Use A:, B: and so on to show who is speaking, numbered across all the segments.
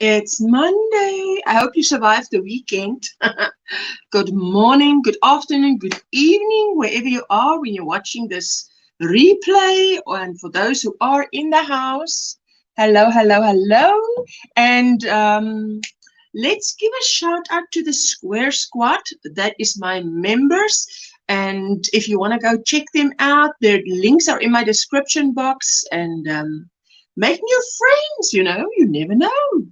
A: It's Monday. I hope you survived the weekend. Good morning, good afternoon, good evening, wherever you are when you're watching this replay. And for those who are in the house, hello, hello, hello. And let's give a shout out to the Square Squad. That is my members. And if you want to go check them out, their links are in my description box. And make new friends, you never know.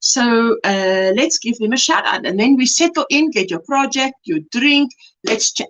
A: So let's give them a shout out, and then we settle in, get your project, your drink, let's chat.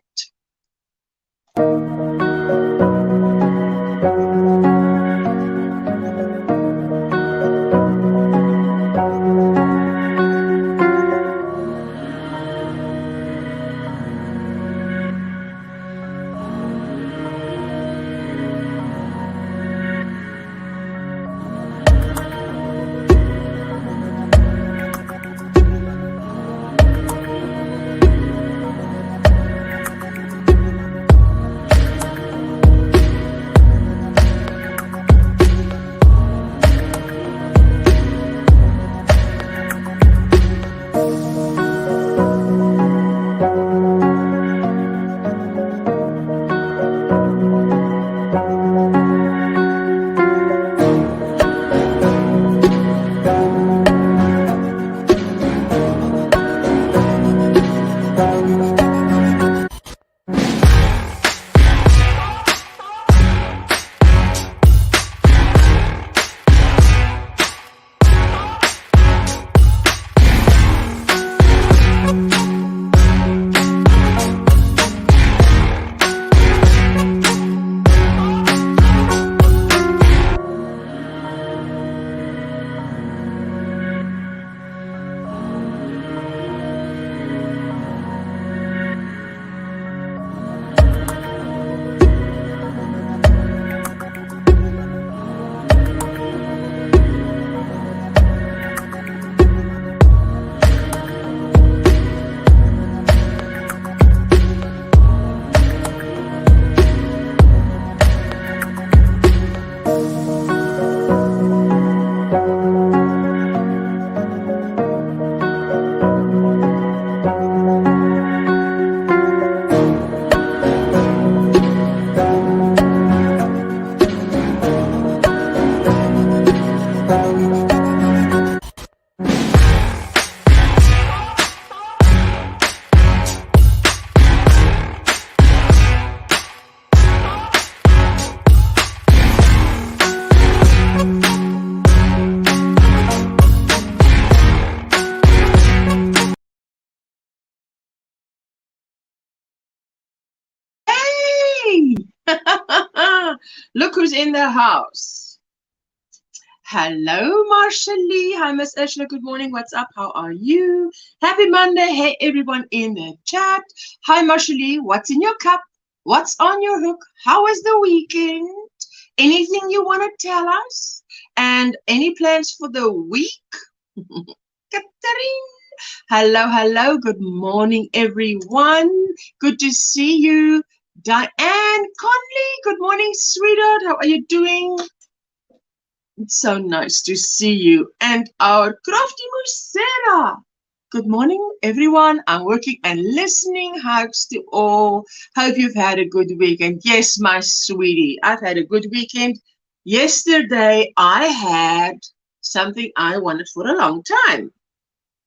A: Look who's in the house. Hello, Marshall. Hi, Miss Ursula. Good morning. What's up? How are you? Happy Monday. Hey, everyone in the chat. Hi, Marshall. What's in your cup? What's on your hook? How was the weekend? Anything you want to tell us? And any plans for the week? Catherine. Hello, hello. Good morning, everyone. Good to see you. Diane Conley, good morning, sweetheart. How are you doing? It's so nice to see you. And our crafty Musera. Good morning, everyone. I'm working and listening. Hugs to all. Hope you've had a good weekend. Yes, my sweetie, I've had a good weekend. Yesterday, I had something I wanted for a long time,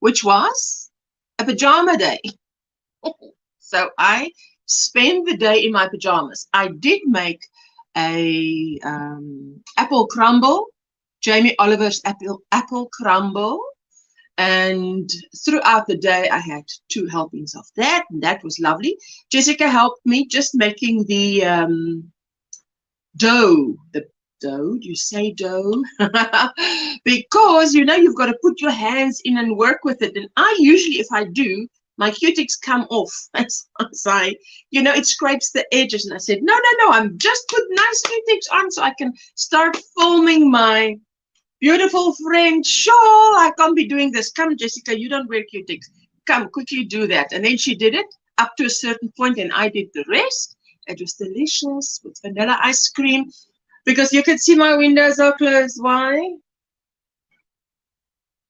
A: which was a pajama day. So I spend the day in my pajamas. I did make a apple crumble, Jamie Oliver's apple crumble, and throughout the day I had 2 helpings of that, and that was lovely. Jessica helped me just making the dough. The dough, do you say dough? Because you've got to put your hands in and work with it, and I usually, if I do, my cutics come off. As I, it scrapes the edges. And I said, no, I'm just put nice cutics on so I can start filming my beautiful friend Shawl. I can't be doing this. Come, Jessica, you don't wear cutics. Come, quickly do that. And then she did it up to a certain point, and I did the rest. It was delicious with vanilla ice cream. Because you could see my windows are closed. Why?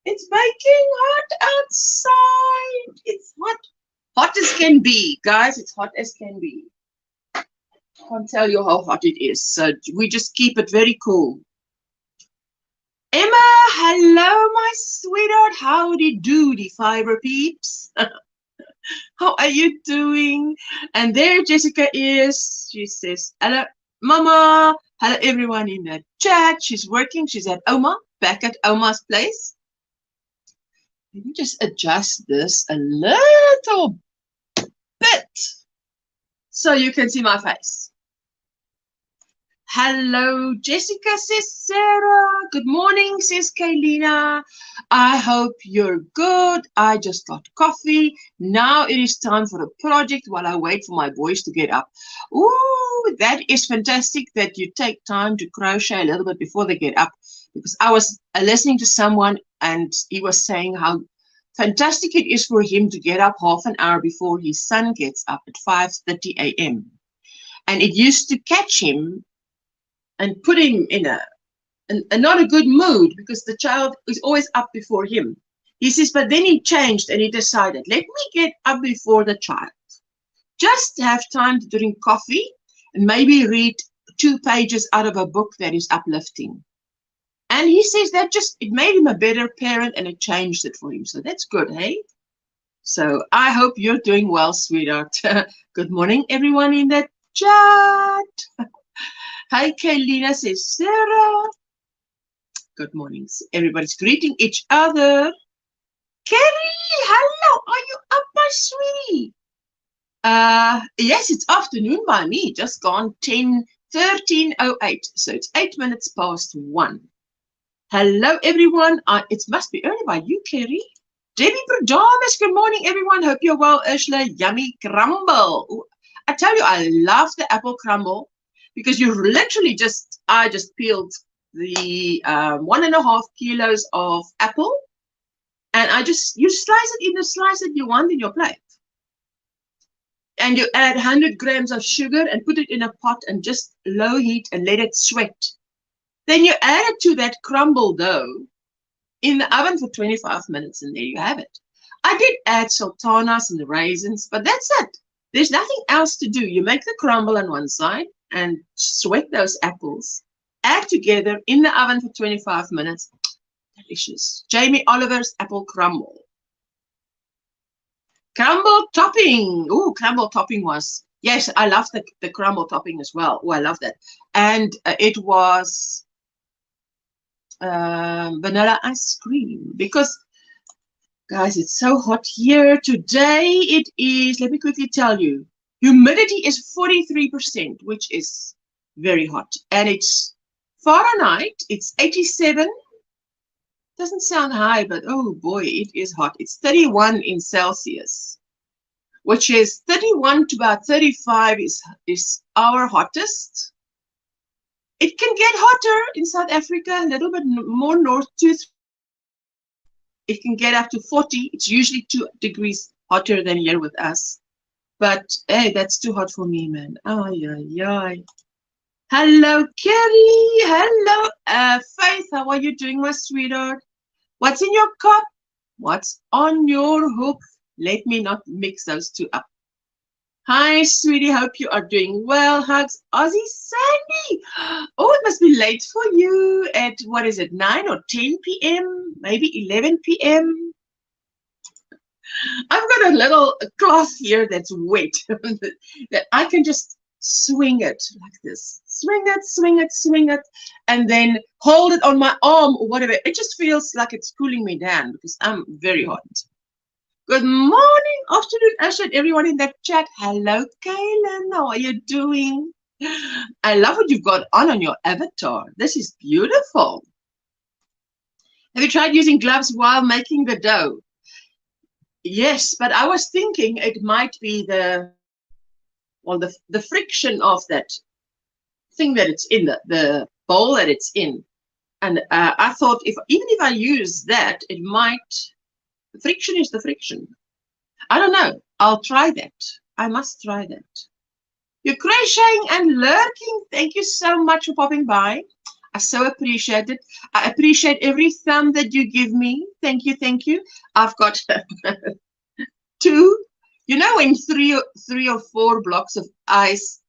A: It's baking hot outside. It's hot. Hot as can be, guys. It's hot as can be. Can't tell you how hot it is. So we just keep it very cool. Emma, hello, my sweetheart. Howdy doody, fiber peeps. How are you doing? And there Jessica is. She says, hello, Mama. Hello, everyone in the chat. She's working. She's at Oma, back at Oma's place. Let me just adjust this a little bit so you can see my face. Hello, Jessica, says Sarah. Good morning, says Kaylina. I hope you're good. I just got coffee. Now it is time for a project while I wait for my boys to get up. Ooh, that is fantastic that you take time to crochet a little bit before they get up. Because I was listening to someone and he was saying how fantastic it is for him to get up half an hour before his son gets up at 5:30 a.m. And it used to catch him and put him in a not a good mood because the child is always up before him. He says, but then he changed and he decided, let me get up before the child. Just have time to drink coffee and maybe read 2 pages out of a book that is uplifting. And he says that it made him a better parent and it changed it for him. So that's good, hey? So I hope you're doing well, sweetheart. Good morning, everyone in the chat. Hi, Kaylina, says Sarah. Good morning. Everybody's greeting each other. Kerry, hello. Are you up, my sweetie? Yes, it's afternoon by me. Just gone 13:08. So it's 8 minutes past 1. Hello, everyone. It must be early by you, Kerry. Debbie Prodamus, good morning, everyone. Hope you're well. Ursula, yummy crumble. Ooh, I tell you, I love the apple crumble. Because you literally I just peeled the 1.5 kilos of apple, and you slice it in the slice that you want in your plate. And you add 100 grams of sugar and put it in a pot and just low heat and let it sweat. Then you add it to that crumble dough in the oven for 25 minutes, and there you have it. I did add sultanas and the raisins, but that's it. There's nothing else to do. You make the crumble on one side and sweat those apples, add together in the oven for 25 minutes. Delicious. Jamie Oliver's apple crumble. Crumble topping. Oh, crumble topping was, yes, I love the crumble topping as well. Oh, I love that. And it was vanilla ice cream because, guys, it's so hot here today. It is, let me quickly tell you, humidity is 43%, which is very hot. And it's Fahrenheit, it's 87. Doesn't sound high, but oh boy, it is hot. It's 31 in Celsius, which is 31 to about 35 is our hottest. It can get hotter in South Africa, a little bit more north to. It can get up to 40. It's usually 2 degrees hotter than here with us. But, hey, that's too hot for me, man. Ay, ay, ay. Hello, Kerry. Hello, Faith. How are you doing, my sweetheart? What's in your cup? What's on your hook? Let me not mix those two up. Hi, sweetie. Hope you are doing well. Hugs. Aussie Sandy. Oh, it must be late for you at, what is it, 9 or 10 p.m., maybe 11 p.m.? I've got a little cloth here that's wet that I can just swing it like this. Swing it, swing it, swing it, and then hold it on my arm or whatever. It just feels like it's cooling me down because I'm very hot. Good morning, afternoon, Asha, and everyone in that chat. Hello, Kaylin. How are you doing? I love what you've got on your avatar. This is beautiful. Have you tried using gloves while making the dough? Yes, but I was thinking it might be the friction of that thing that it's in, the bowl that it's in. And I thought even if I use that, it might, the friction is the friction. I don't know. I'll try that. I must try that. You're crocheting and lurking. Thank you so much for popping by. I so appreciate it. I appreciate every thumb that you give me. Thank you, thank you. I've got 2. You know when three or 4 blocks of ice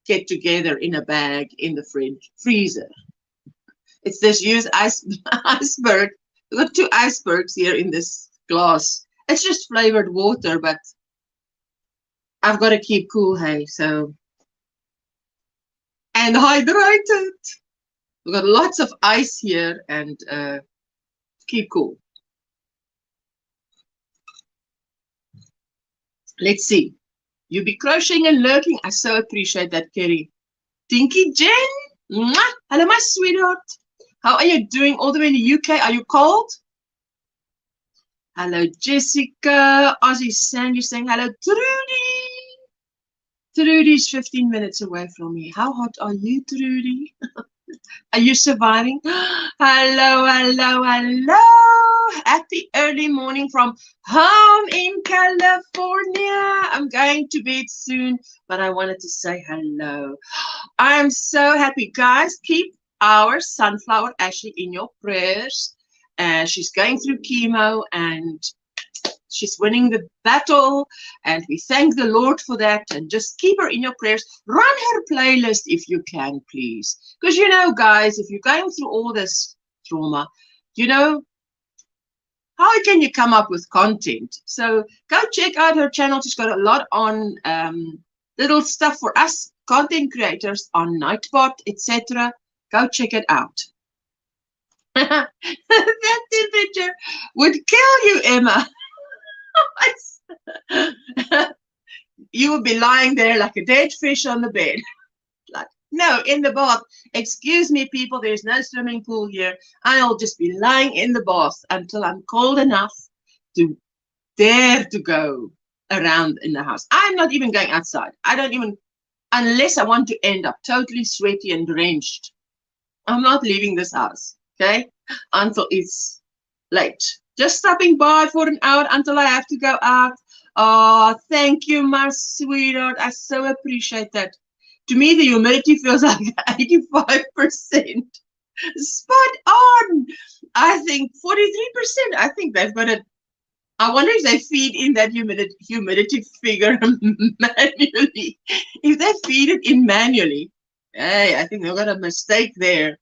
A: get together in a bag in the freezer. It's this used iceberg. We've got 2 icebergs here in this glass. It's just flavored water, but I've got to keep cool, hey, so. And hydrated. We've got lots of ice here and keep cool. Let's see. You be crocheting and lurking. I so appreciate that, Kerry. Dinky Jen. Mwah. Hello, my sweetheart. How are you doing all the way in the UK? Are you cold? Hello, Jessica. Ozzy Sandy saying hello, Trudy. Trudy's 15 minutes away from me. How hot are you, Trudy? Are you surviving? Hello, hello, hello. Happy early morning from home in California. I'm going to bed soon, but I wanted to say hello. I'm so happy. Guys, keep our sunflower Ashley in your prayers. She's going through chemo and she's winning the battle, and we thank the Lord for that, and just keep her in your prayers. Run her playlist if you can, please, because you know, guys, if you're going through all this trauma, you know, how can you come up with content? So go check out her channel. She's got a lot on little stuff for us content creators on Nightbot, etc. Go check it out. That temperature would kill you, Emma. You would be lying there like a dead fish on the bed. Like, no, in the bath. Excuse me, people, there's no swimming pool here. I'll just be lying in the bath until I'm cold enough to dare to go around in the house. I'm not even going outside. I don't even, unless I want to end up totally sweaty and drenched. I'm not leaving this house, okay, until it's late. Just stopping by for an hour until I have to go out. Oh, thank you, my sweetheart. I so appreciate that. To me, the humidity feels like 85%. Spot on. I think 43%. I think they've got it. I wonder if they feed in that humidity figure manually. If they feed it in manually, hey, I think they've got a mistake there.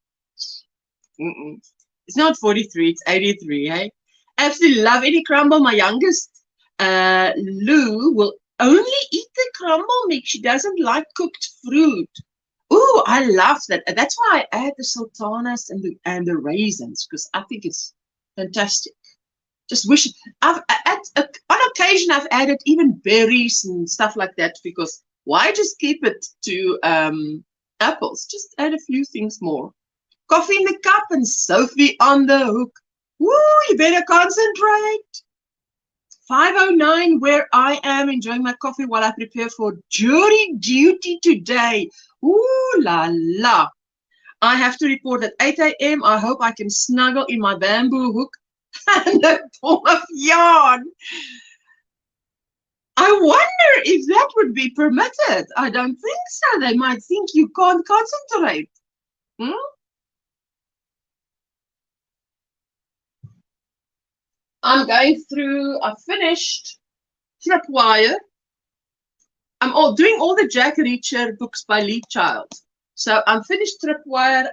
A: It's not 43, it's 83, hey? Absolutely love any crumble. My youngest, Lou, will only eat the crumble mix. She doesn't like cooked fruit. Ooh, I love that. That's why I add the sultanas and the raisins, because I think it's fantastic. Just wish on occasion I've added even berries and stuff like that, because why just keep it to apples? Just add a few things more. Coffee in the cup and Sophie on the hook. Woo, you better concentrate. 5:09 where I am enjoying my coffee while I prepare for jury duty today. Ooh la la. I have to report at 8 a.m. I hope I can snuggle in my bamboo hook and a ball of yarn. I wonder if that would be permitted. I don't think so. They might think you can't concentrate. I'm going through, I finished Tripwire. I'm doing all the Jack Reacher books by Lee Child. So I'm finished Tripwire.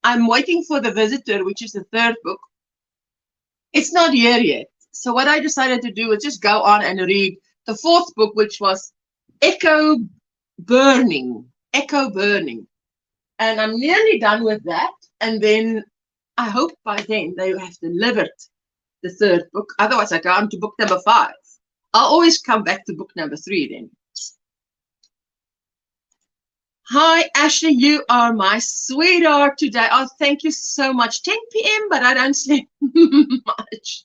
A: I'm waiting for The Visitor, which is the 3rd book. It's not here yet. So what I decided to do was just go on and read the 4th book, which was Echo Burning. And I'm nearly done with that. And then I hope by then they have delivered the 3rd book. Otherwise, I go on to book number 5. I'll always come back to book number 3 then. Hi, Ashley, you are my sweetheart today. Oh, thank you so much. 10 p.m., but I don't sleep much.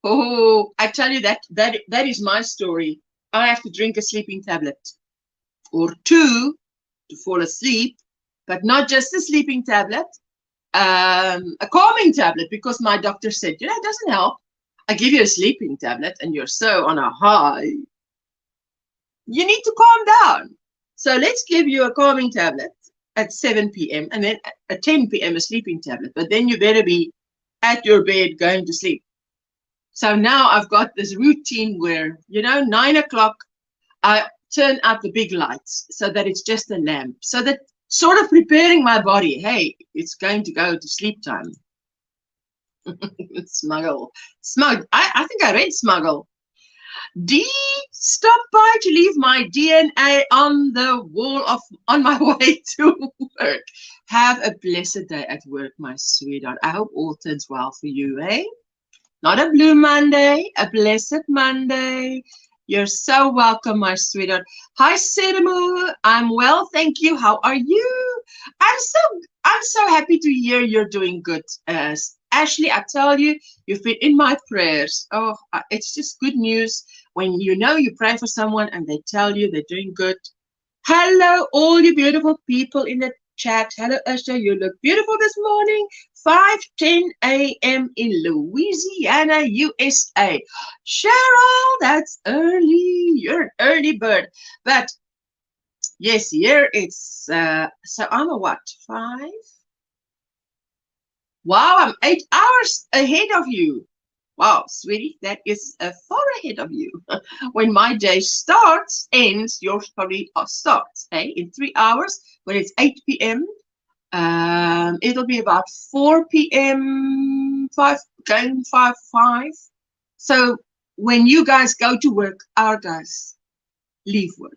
A: Oh, I tell you that is my story. I have to drink a sleeping tablet or 2 to fall asleep, but not just a sleeping tablet. A calming tablet, because my doctor said, you know, it doesn't help. I give you a sleeping tablet and you're so on a high. You need to calm down. So let's give you a calming tablet at 7 p.m. and then at 10 p.m. a sleeping tablet. But then you better be at your bed going to sleep. So now I've got this routine where, 9 o'clock, I turn out the big lights so that it's just a lamp. So that sort of preparing my body. Hey, it's going to go to sleep time. Smuggle. I think I read smuggle. D, stop by to leave my DNA on the wall on my way to work. Have a blessed day at work, my sweetheart. I hope all turns well for you, eh? Not a blue Monday, a blessed Monday. You're so welcome, my sweetheart. Hi, Sedemu. I'm well, thank you. How are you? I'm so happy to hear you're doing good. Ashley, I tell you, you've been in my prayers. Oh, it's just good news when you pray for someone and they tell you they're doing good. Hello, all you beautiful people in the chat. Hello, Usher. You look beautiful this morning. 5:10 a.m. in Louisiana, USA. Cheryl, that's early. You're an early bird. But yes, here it's so I'm a what? 5? Wow, I'm 8 hours ahead of you. Wow, sweetie, that is far ahead of you. When my day ends, yours probably starts. In 3 hours, when it's 8 p.m., it'll be about 4 p.m., 5. So when you guys go to work, our guys leave work.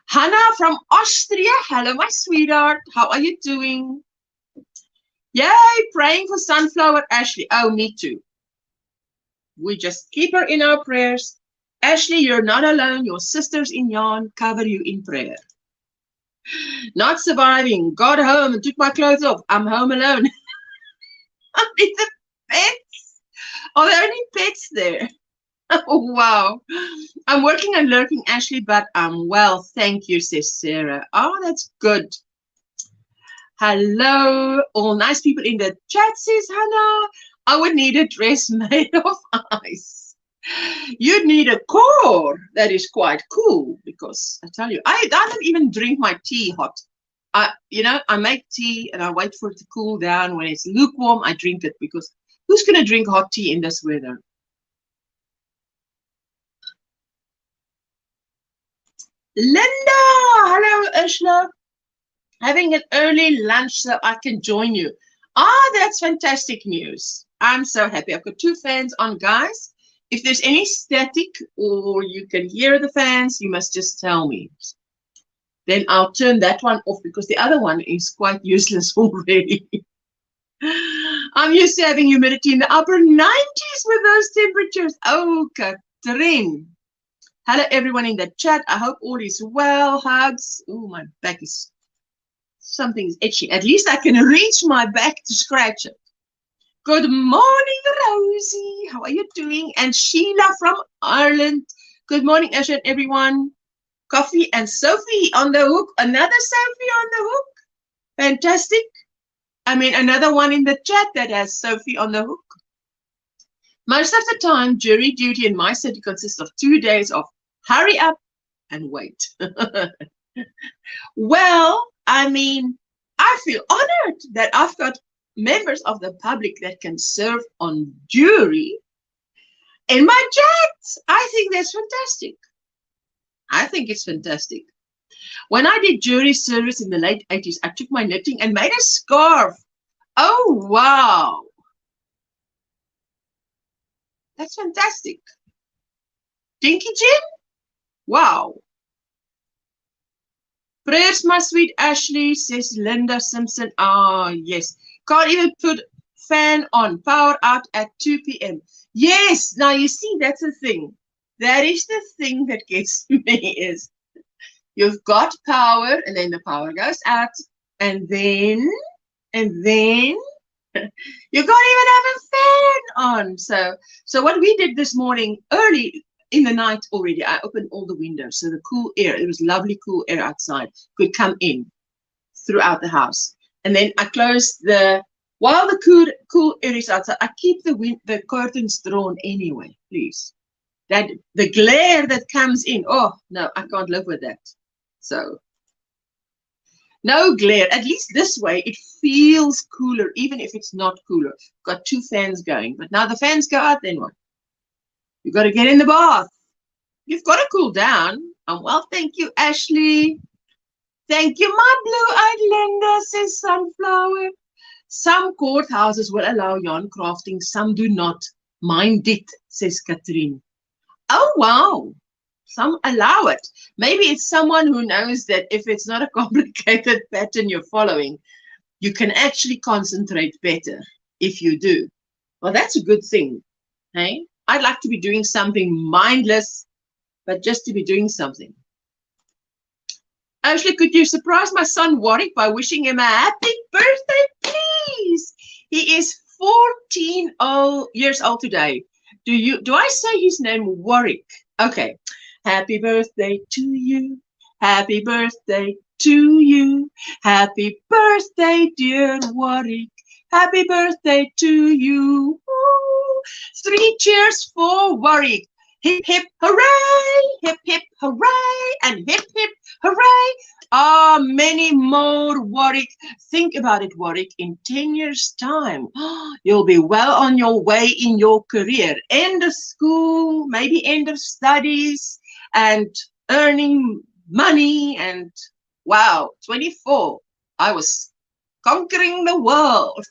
A: Hannah from Austria. Hello, my sweetheart. How are you doing? Yay, praying for Sunflower Ashley. Oh, me too. We just keep her in our prayers. Ashley, you're not alone. Your sisters in Yarn cover you in prayer. Not surviving. Got home and took my clothes off. I'm home alone. Only the pets. Are there any pets there? Oh, wow. I'm working on lurking, Ashley, but I'm well. Thank you, says Sarah. Oh, that's good. Hello, all nice people in the chat, says Hannah. I would need a dress made of ice. You'd need a core that is quite cool, because I tell you, I don't even drink my tea hot. I make tea and I wait for it to cool down. When it's lukewarm, I drink it, because who's going to drink hot tea in this weather? Linda, hello, Ursula. Having an early lunch so I can join you. Ah, that's fantastic news. I'm so happy. I've got 2 fans on, guys. If there's any static or you can hear the fans, you must just tell me. Then I'll turn that one off, because the other one is quite useless already. I'm used to having humidity in the upper 90s with those temperatures. Oh, Catherine. Hello, everyone in the chat. I hope all is well. Hugs. Oh, my back is... something's itchy. At least I can reach my back to scratch it. Good morning, Rosie. How are you doing? And Sheila from Ireland. Good morning, Asha, everyone. Coffee and Sophie on the hook. Another Sophie on the hook. Fantastic. I mean, another one in the chat that has Sophie on the hook. Most of the time, jury duty in my city consists of 2 days of hurry up and wait. Well, I mean, I feel honored that I've got members of the public that can serve on jury in my chat. I think that's fantastic. I think it's fantastic. When I did jury service in the late 80s, I took my knitting and made a scarf. Oh, wow. That's fantastic. Dinky Jim? Wow. Prayers, my sweet Ashley, says Linda Simpson. Ah, yes. Can't even put fan on. Power out at 2 p.m. Yes. Now, you see, that's the thing. That is the thing that gets me, is you've got power, and then the power goes out, and then you can't even have a fan on. So what we did this morning, early in the night already, I opened all the windows so the cool air, it was lovely cool air outside, could come in throughout the house. And then I closed while the cool air is outside, I keep the curtains drawn anyway, please. That the glare that comes in, oh no, I can't live with that. So No glare. At least this way it feels cooler, even if it's not cooler. Got 2 fans going, but now the fans go out, then what? You got to get in the bath. You've got to cool down. Well, thank you, Ashley. Thank you, my blue-eyed Linda, says Sunflower. Some courthouses will allow yarn crafting, some do not. Mine did, says Katrine. Oh, wow. Some allow it. Maybe it's someone who knows that if it's not a complicated pattern you're following, you can actually concentrate better if you do. Well, that's a good thing. Hey? I'd like to be doing something mindless, but just to be doing something. Ashley, could you surprise my son Warwick by wishing him a happy birthday, please? He is 14 years old today. Do I say his name Warwick? Okay. Happy birthday to you. Happy birthday to you. Happy birthday, dear Warwick. Happy birthday to you. Woo. 3 cheers for Warwick. Hip, hip, hooray! Hip, hip, hooray! And hip, hip, hooray! Many more, Warwick. Think about it, Warwick. In 10 years' time, you'll be well on your way in your career. End of school, maybe end of studies, and earning money. And wow, 24. I was conquering the world.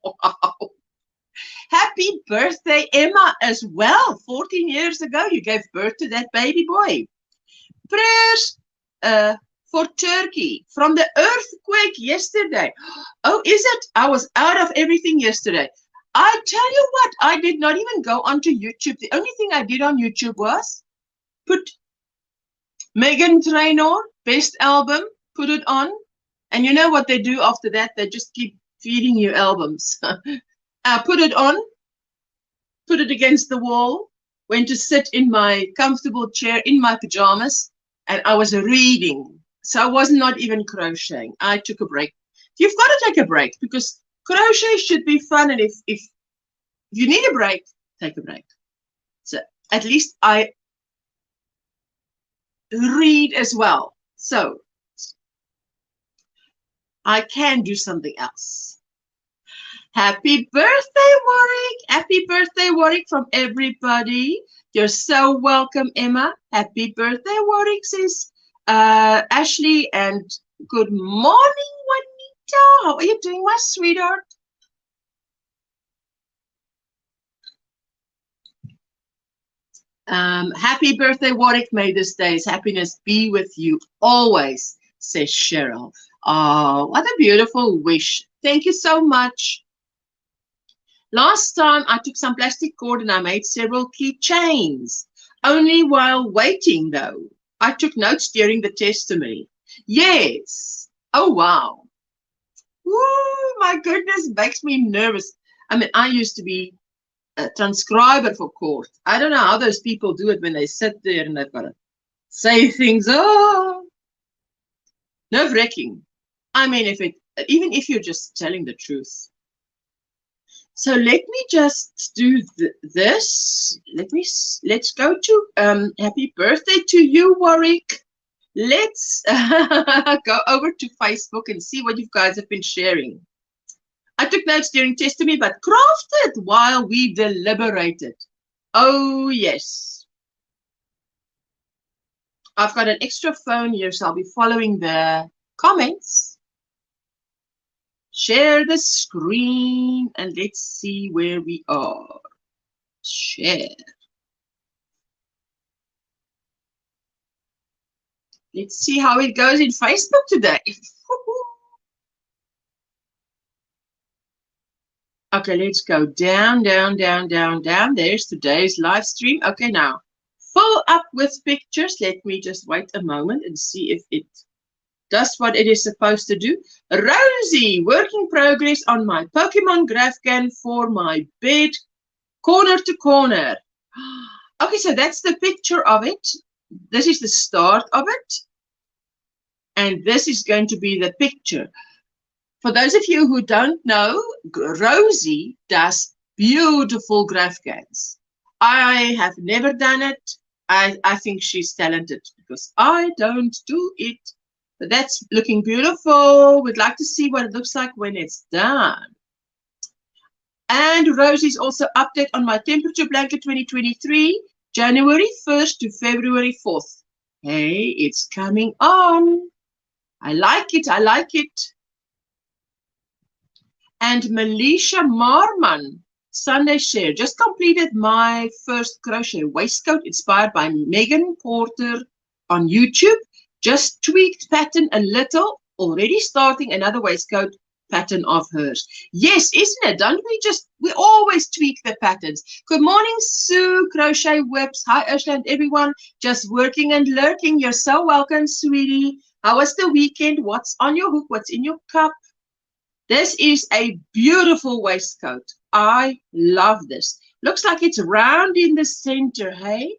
A: Wow. Happy birthday, Emma, as well. 14 years ago, you gave birth to that baby boy. Prayers for Turkey from the earthquake yesterday. Oh, is it? I was out of everything yesterday. I tell you what, I did not even go onto YouTube. The only thing I did on YouTube was put Meghan Trainor, best album, put it on. And you know what they do after that? They just keep feeding you albums. Put it on, put it against the wall, went to sit in my comfortable chair in my pajamas, and I was reading. So I was not even crocheting. I took a break. You've got to take a break because crochet should be fun. And if you need a break, take a break. So at least I read as well. So I can do something else. Happy birthday, Warwick. Happy birthday, Warwick, from everybody. You're so welcome, Emma. Happy birthday, Warwick, says Ashley. And good morning, Juanita. How are you doing, my sweetheart? Happy birthday, Warwick. May this day's happiness be with you always, says Cheryl. Oh, what a beautiful wish. Thank you so much. Last time I took some plastic cord and I made several keychains. Only while waiting, though. I took notes during the testimony. Yes. Oh, wow. Ooh, my goodness, makes me nervous. I mean, I used to be a transcriber for court. I don't know how those people do it when they sit there and they've got to say things. Oh, nerve-wracking. I mean, even if you're just telling the truth. So let me just do this. Let's go to happy birthday to you, Warwick. Let's go over to Facebook and see what you guys have been sharing. I took notes during testimony, but crafted while we deliberated. Oh, yes. I've got an extra phone here, so I'll be following the comments. Share the screen and let's see where we are. Share. Let's see how it goes in Facebook today. Okay, let's go down, down, down, down, down. There's today's live stream. Okay, now full up with pictures. Let me just wait a moment and see if it does what it is supposed to do. Rosie, work in progress on my Pokemon Graphcan for my bed, corner to corner. Okay, so that's the picture of it. This is the start of it. And this is going to be the picture. For those of you who don't know, Rosie does beautiful Graphcans. I have never done it. I think she's talented because I don't do it. But that's looking beautiful. We'd like to see what it looks like when it's done. And Rosie's also update on my temperature blanket 2023, January 1st to February 4th. Hey, it's coming on. I like it. I like it. And Melisha Marman, Sunday share, just completed my first crochet waistcoat inspired by Megan Porter on YouTube. Just tweaked pattern a little, already starting another waistcoat pattern of hers. Yes, isn't it? Don't we always tweak the patterns. Good morning, Sue, Crochet Whips. Hi, Ursula and everyone. Just working and lurking. You're so welcome, sweetie. How was the weekend? What's on your hook? What's in your cup? This is a beautiful waistcoat. I love this. Looks like it's round in the center, hey?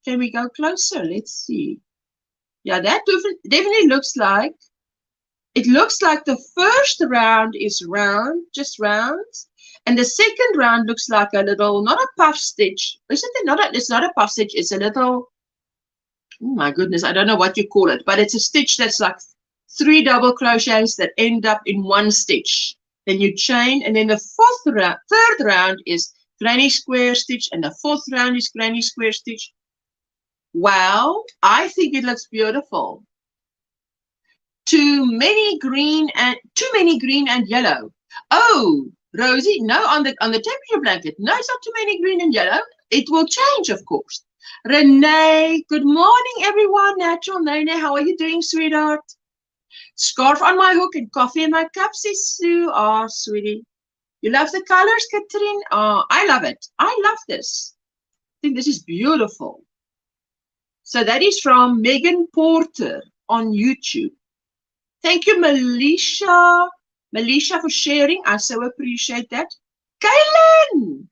A: Can we go closer? Let's see. Yeah, that definitely looks like, it looks like the first round is round, just rounds. And the second round looks like a little, not a puff stitch. Isn't it not? It's not a puff stitch. It's a little, oh my goodness, I don't know what you call it. But it's a stitch that's like 3 double crochets that end up in 1 stitch. Then you chain, and then the third round is granny square stitch, and the 4th round is granny square stitch. Wow, I think it looks beautiful. Too many green and yellow. Oh, Rosie, no, on the temperature blanket. No, it's not too many green and yellow. It will change, of course. Renee, good morning, everyone. Natural Nene, how are you doing, sweetheart? Scarf on my hook and coffee in my cup, says Sue. Oh, sweetie. You love the colors, Catherine? Oh, I love it. I love this. I think this is beautiful. So that is from Megan Porter on YouTube. Thank you, Melisha. Melisha, for sharing. I so appreciate that. Kaylin!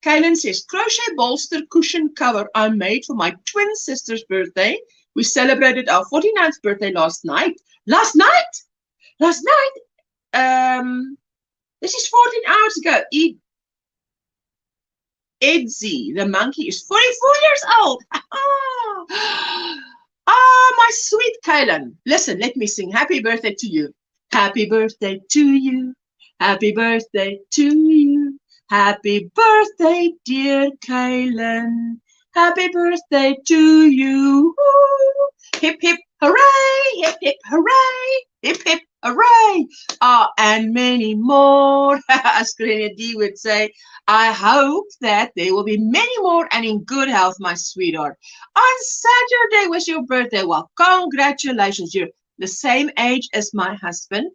A: Kaylin says, crochet bolster cushion cover I made for my twin sister's birthday. We celebrated our 49th birthday last night. Last night? This is 14 hours ago. Edsy, the monkey, is 44 years old. Oh, my sweet Kaylin. Listen, let me sing happy birthday to you. Happy birthday to you. Happy birthday to you. Happy birthday, dear Kaylin. Happy birthday to you. Hip, hip, hooray. Hip, hip, hooray. Hip, hip, hooray. And many more. As Granny D would say, I hope that there will be many more and in good health, my sweetheart. On Saturday was your birthday. Well, congratulations. You're the same age as my husband.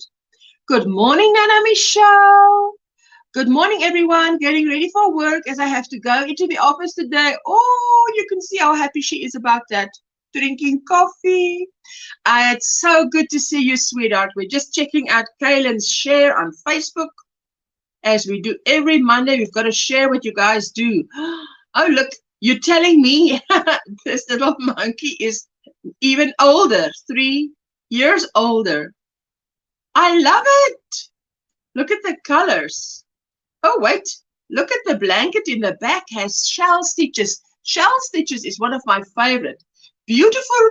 A: Good morning, Nana Michelle. Good morning, everyone. Getting ready for work as I have to go into the office today. Oh, you can see how happy she is about that. Drinking coffee. It's so good to see you, sweetheart. We're just checking out Kaylin's share on Facebook. As we do every Monday, we've got to share what you guys do. Oh, look, you're telling me this little monkey is even older, 3 years older. I love it. Look at the colors. Oh, wait, look at the blanket in the back has shell stitches. Shell stitches is one of my favorite. Beautiful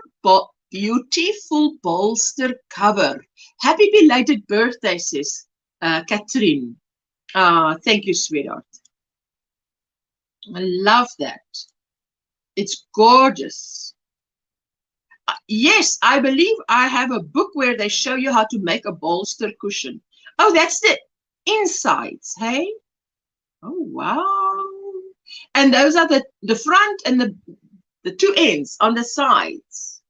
A: bolster cover. Happy belated birthday, says Catherine. Thank you, sweetheart. I love that. It's gorgeous. Yes, I believe I have a book where they show you how to make a bolster cushion. Oh, that's the insides, hey? Oh, wow. And those are the front and the 2 ends on the sides.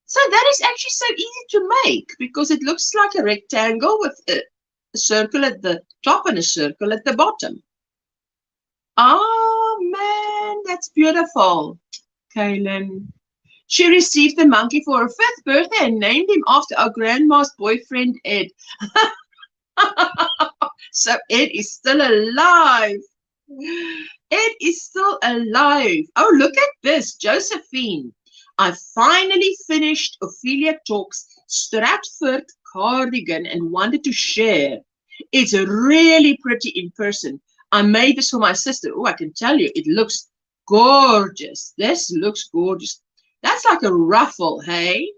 A: So that is actually so easy to make because it looks like a rectangle with a circle at the top and a circle at the bottom. Oh, man, that's beautiful, Kaylin. She received the monkey for her 5th birthday and named him after our grandma's boyfriend, Ed. So Ed is still alive. Ed is still alive. Oh, look at this, Josephine. I finally finished Ophelia Talk's Stratford cardigan and wanted to share. It's really pretty in person. I made this for my sister. Oh, I can tell you, it looks gorgeous. This looks gorgeous. That's like a ruffle, hey?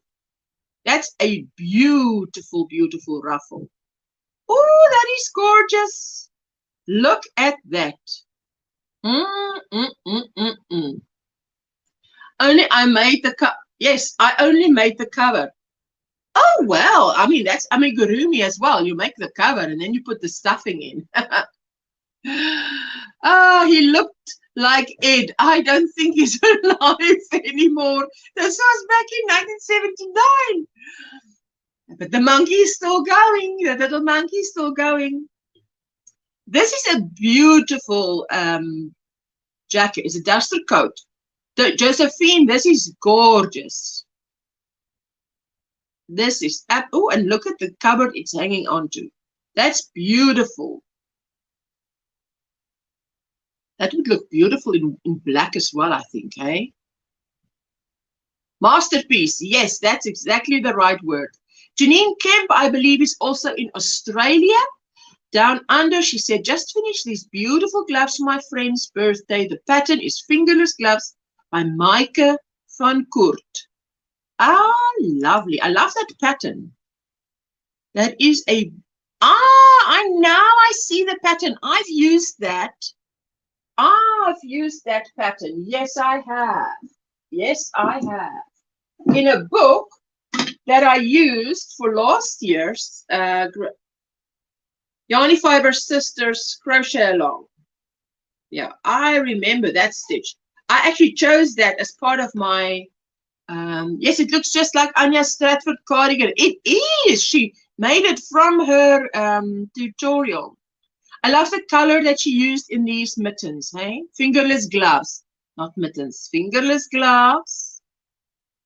A: That's a beautiful, beautiful ruffle. Oh, that is gorgeous. Look at that. Only I made the cover. Yes, I only made the cover. Oh, well, I mean, that's amigurumi as well. You make the cover and then you put the stuffing in. Oh, he looked like Ed. I don't think he's alive anymore. This was back in 1979. But the monkey is still going. The little monkey is still going. This is a beautiful jacket. It's a duster coat. Josephine, this is gorgeous. This is, oh, and look at the cupboard it's hanging onto. That's beautiful. That would look beautiful in black as well, I think, hey? Masterpiece. Yes, that's exactly the right word. Janine Kemp, I believe, is also in Australia. Down under, she said, just finished these beautiful gloves for my friend's birthday. The pattern is Fingerless Gloves by Maaike van Koort. Ah, lovely. I love that pattern. That is a, I see the pattern. I've used that. I've used that pattern. Yes, I have. Yes, I have. In a book that I used for last year's Yarny Fiber Sisters Crochet Along. Yeah, I remember that stitch. I actually chose that as part of my, yes, it looks just like Anya Stratford cardigan. It is. She made it from her tutorial. I love the color that she used in these mittens, hey? Fingerless gloves, not mittens, fingerless gloves.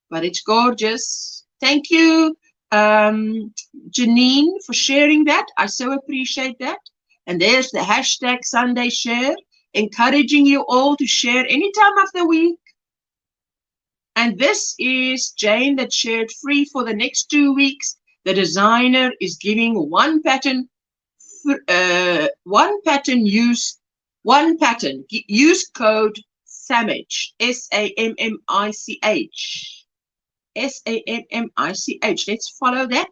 A: But it's gorgeous. Thank you, Janine, for sharing that. I so appreciate that. And there's the hashtag Sunday Share, encouraging you all to share any time of the week. And this is Jane that shared free for the next 2 weeks. The designer is giving one pattern use code SAMMICH, SAMMICH, SAMMICH. Let's follow that,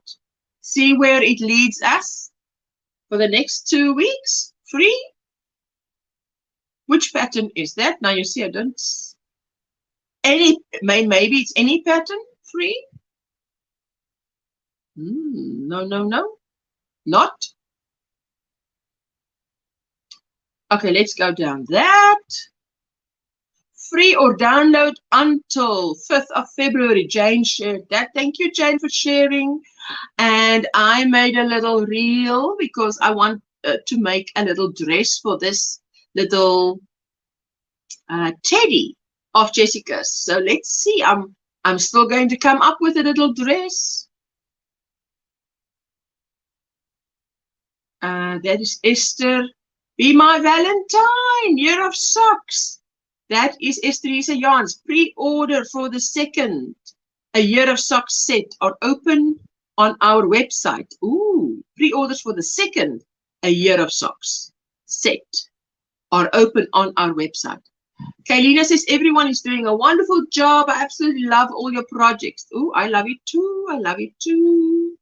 A: see where it leads us for the next 2 weeks. Free. Which pattern is that? Now you see, I don't, maybe it's any pattern. Free. No, not. Okay, let's go down that. Free or download until 5th of February. Jane shared that. Thank you, Jane, for sharing. And I made a little reel because I want to make a little dress for this little teddy of Jessica's. So let's see. I'm still going to come up with a little dress. That is Esther. Be My Valentine, Year of Socks. That is Estherisa Jans. Pre-order for the second A Year of Socks set are open on our website. Ooh, pre-orders for the second A Year of Socks set are open on our website. Kaylina says, everyone is doing a wonderful job. I absolutely love all your projects. Ooh, I love it too. I love it too.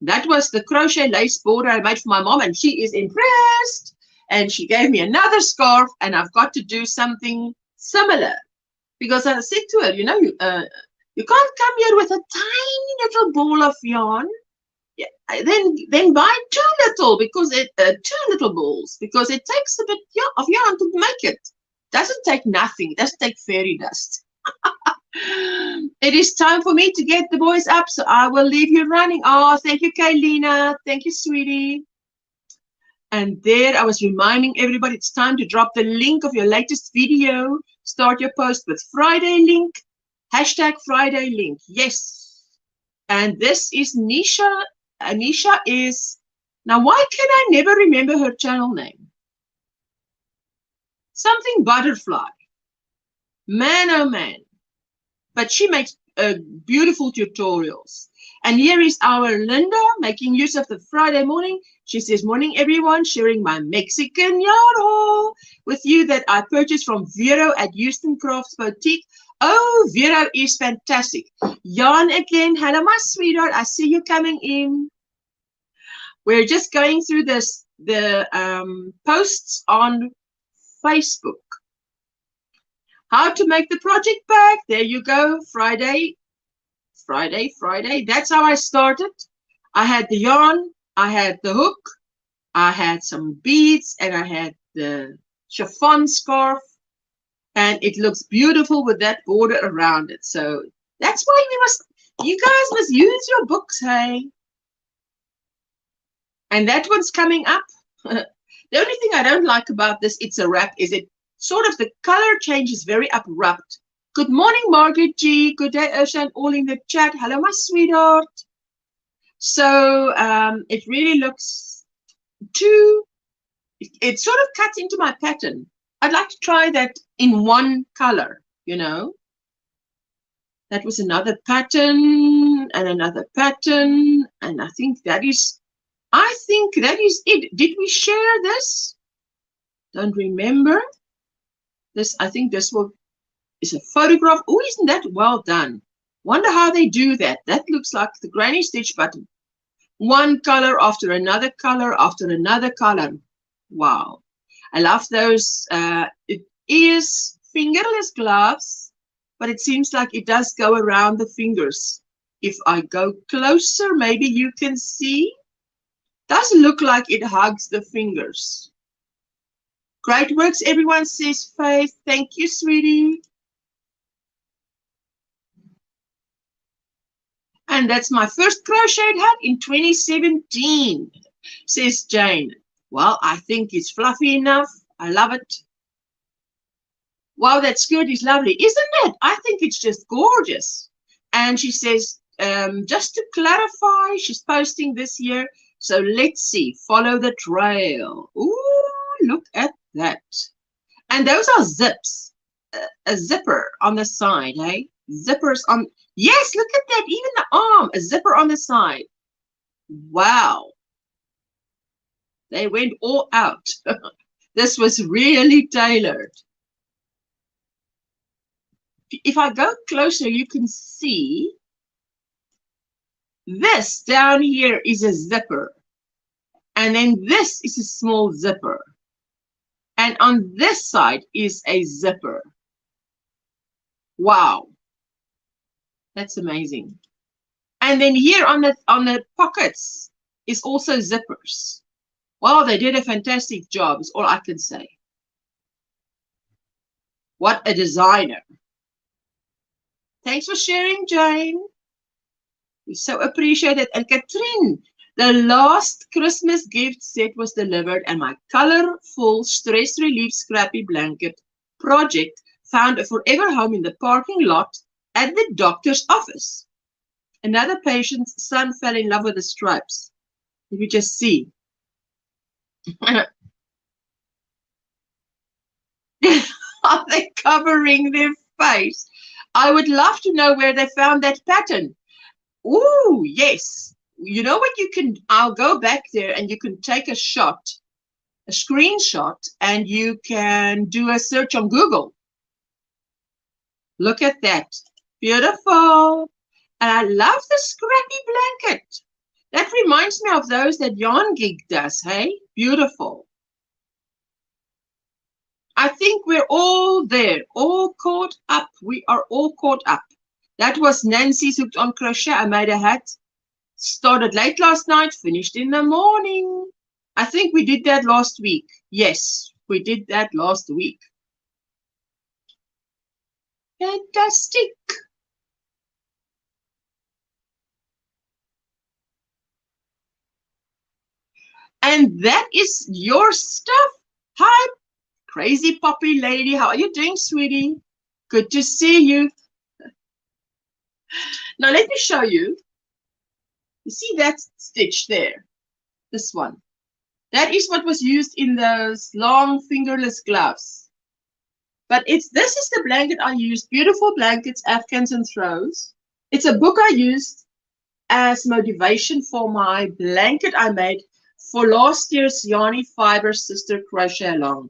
A: That was the crochet lace border I made for my mom, and she is impressed. And she gave me another scarf, and I've got to do something similar. Because I said to her, you know, you can't come here with a tiny little ball of yarn. Yeah, then buy two little balls, because it takes a bit of yarn to make it. Doesn't take nothing. It doesn't take fairy dust. It is time for me to get the boys up, so I will leave you running. Oh, thank you, Kaylina. Thank you, sweetie. And there I was reminding everybody it's time to drop the link of your latest video. Start your post with Friday link. Hashtag Friday link. Yes. And this is Nisha. Nisha is, now why can I never remember her channel name? Something Butterfly. Man, oh man. But she makes beautiful tutorials. And here is our Linda making use of the Friday morning. She says, morning everyone, sharing my Mexican yarn haul with you that I purchased from Vero at Houston Crafts Boutique. Oh, Vero is fantastic. Jan again. Hello, my sweetheart. I see you coming in. We're just going through the posts on Facebook. How to make the project bag. There you go. Friday. That's how I started. I had the yarn. I had the hook. I had some beads, and I had the chiffon scarf. And it looks beautiful with that border around it. So that's why you guys must use your books, hey? And that one's coming up. The only thing I don't like about this, it's a wrap, is it sort of the color change is very abrupt. Good morning, Margaret G. Good day, Ursha, and all in the chat. Hello, my sweetheart. So it really looks it sort of cuts into my pattern. I'd like to try that in one color, you know. That was another pattern and another pattern. And I think that is it. Did we share this? Don't remember. I think this is a photograph. Oh, isn't that well done? Wonder how they do that. That looks like the granny stitch button. One color after another color after another color. Wow. I love those. It is fingerless gloves, but it seems like it does go around the fingers. If I go closer, maybe you can see. Doesn't look like it hugs the fingers. Great works, everyone, says Faith. Thank you, sweetie. And that's my first crocheted hat in 2017, says Jane. Well, I think it's fluffy enough. I love it. Wow, that skirt is lovely, isn't it? I think it's just gorgeous. And she says, just to clarify, she's posting this year. So let's see, follow the trail. Ooh, look at that. And those are zips. A zipper on the side, hey? Zippers on, yes, look at that, even the arm, a zipper on the side. Wow. They went all out. This was really tailored. If I go closer, you can see this down here is a zipper. And then this is a small zipper. And on this side is a zipper. Wow. That's amazing. And then here on the pockets is also zippers. Well, they did a fantastic job, is all I can say. What a designer. Thanks for sharing, Jane. We so appreciate it. And Katrine, the last Christmas gift set was delivered, and my colorful stress relief scrappy blanket project found a forever home in the parking lot at the doctor's office. Another patient's son fell in love with the stripes. Let me just see. Are they covering their face? I would love to know where they found that pattern. Ooh, yes. You know what you can, I'll go back there and you can take a shot, a screenshot, and you can do a search on Google. Look at that. Beautiful. And I love the scrappy blanket. That reminds me of those that Yarn Gig does, hey? Beautiful. I think we're all there, all caught up. We are all caught up. That was Nancy's Hooked on Crochet. I made a hat. Started late last night, finished in the morning. I think we did that last week. Yes, we did that last week. Fantastic. And that is your stuff. Hi, Crazy Poppy Lady. How are you doing, sweetie? Good to see you. Now, let me show you. You see that stitch there? This one. That is what was used in those long fingerless gloves. But this is the blanket I used. Beautiful blankets, Afghans and throws. It's a book I used as motivation for my blanket I made for last year's Yarny Fiber Sister Crochet Along.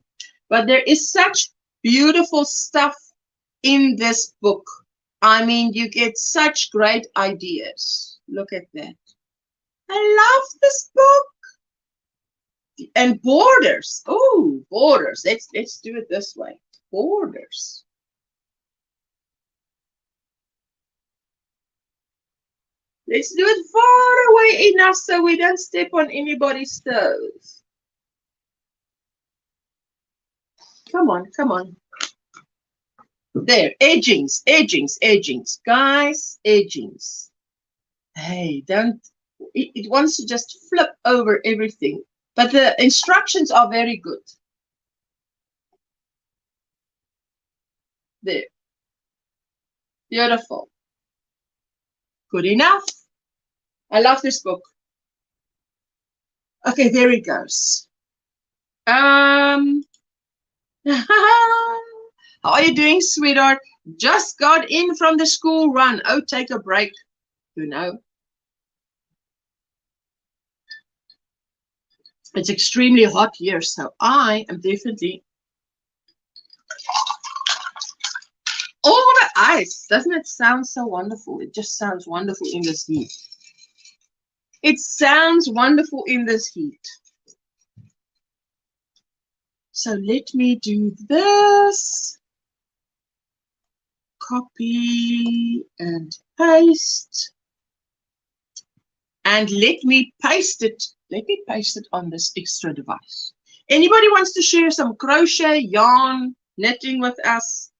A: But there is such beautiful stuff in this book. I mean, you get such great ideas. Look at that. I love this book. And borders. Oh, borders. Let's do it this way. Borders. Let's do it far away enough so we don't step on anybody's toes. Come on, come on. There, edgings, edgings, edgings. Guys, edgings. Hey, don't, it wants to just flip over everything. But the instructions are very good. There. Beautiful. Good enough. I love this book. Okay, there it goes. How are you doing, sweetheart? Just got in from the school run. Oh, take a break. You know. It's extremely hot here, so I am definitely all the ice. Doesn't it sound so wonderful? It just sounds wonderful in this heat. It sounds wonderful in this heat. So let me do this. Copy and paste. And let me paste it. Let me paste it on this extra device. Anybody wants to share some crochet, yarn, knitting with us?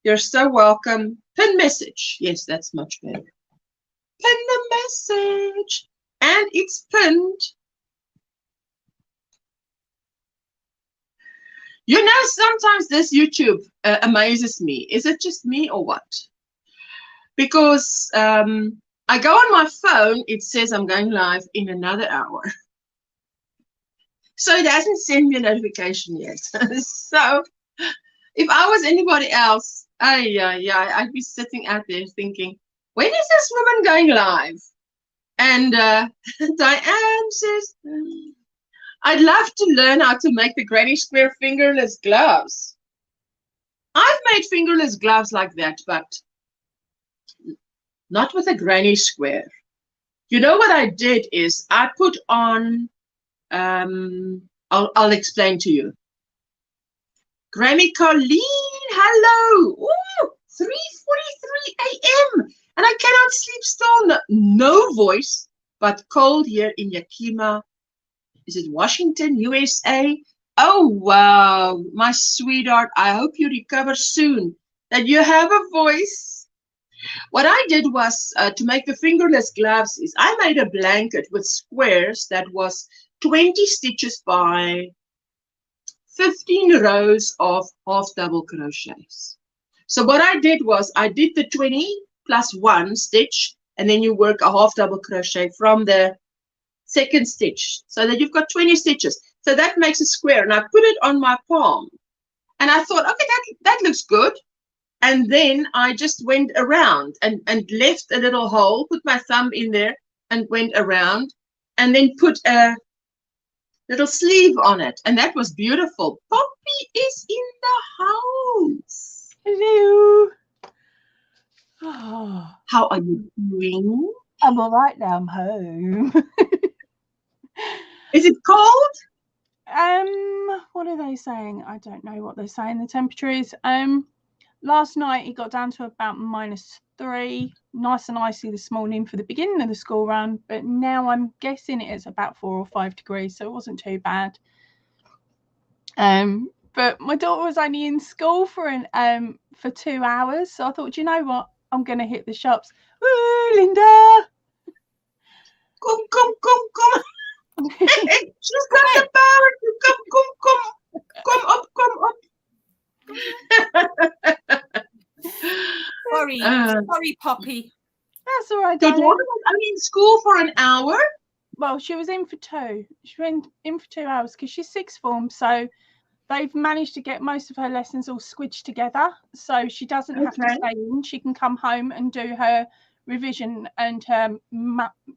A: You're so welcome. Pin message. Yes, that's much better. Pin the message. And it's pinned. You know, sometimes this YouTube amazes me. Is it just me or what? Because I go on my phone, it says I'm going live in another hour. So it hasn't sent me a notification yet. So if I was anybody else, I'd be sitting out there thinking, when is this woman going live? And Diane says, I'd love to learn how to make the Granny Square fingerless gloves. I've made fingerless gloves like that, but not with a Granny Square. You know what I did is I put on, I'll explain to you. Granny Colleen, hello. Ooh, 3:43 a.m. And I cannot sleep still. No voice, but cold here in Yakima. Is it Washington, USA? Oh, wow. My sweetheart, I hope you recover soon, that you have a voice. What I did was, to make the fingerless gloves, is I made a blanket with squares that was 20 stitches by 15 rows of half double crochets. So what I did was I did the 20 plus 1 stitch, and then you work a half double crochet from the second stitch, so that you've got 20 stitches. So that makes a square, and I put it on my palm, and I thought, okay, that looks good. And then I just went around and left a little hole, put my thumb in there and went around, and then put a little sleeve on it, and that was beautiful. Poppy is in the house. Hello. Oh. How are you doing?
B: I'm all right now. I'm home.
A: Is it cold?
B: What are they saying? I don't know what they're saying. The temperature is. Last night it got down to about -3. Nice and icy this morning for the beginning of the school run, but now I'm guessing it's about 4 or 5 degrees, so it wasn't too bad. But my daughter was only in school for 2 hours, so I thought, you know what? I'm going to hit the shops. Woo, Linda!
A: Come. She's got the power to come up.
C: Sorry, Poppy.
B: That's all right,
A: Your
B: darling.
A: daughter was only in school for an hour?
B: Well, she was in for 2. She went in for 2 hours because she's sixth form, so they've managed to get most of her lessons all squidged together, so she doesn't have to stay in. She can come home and do her revision and the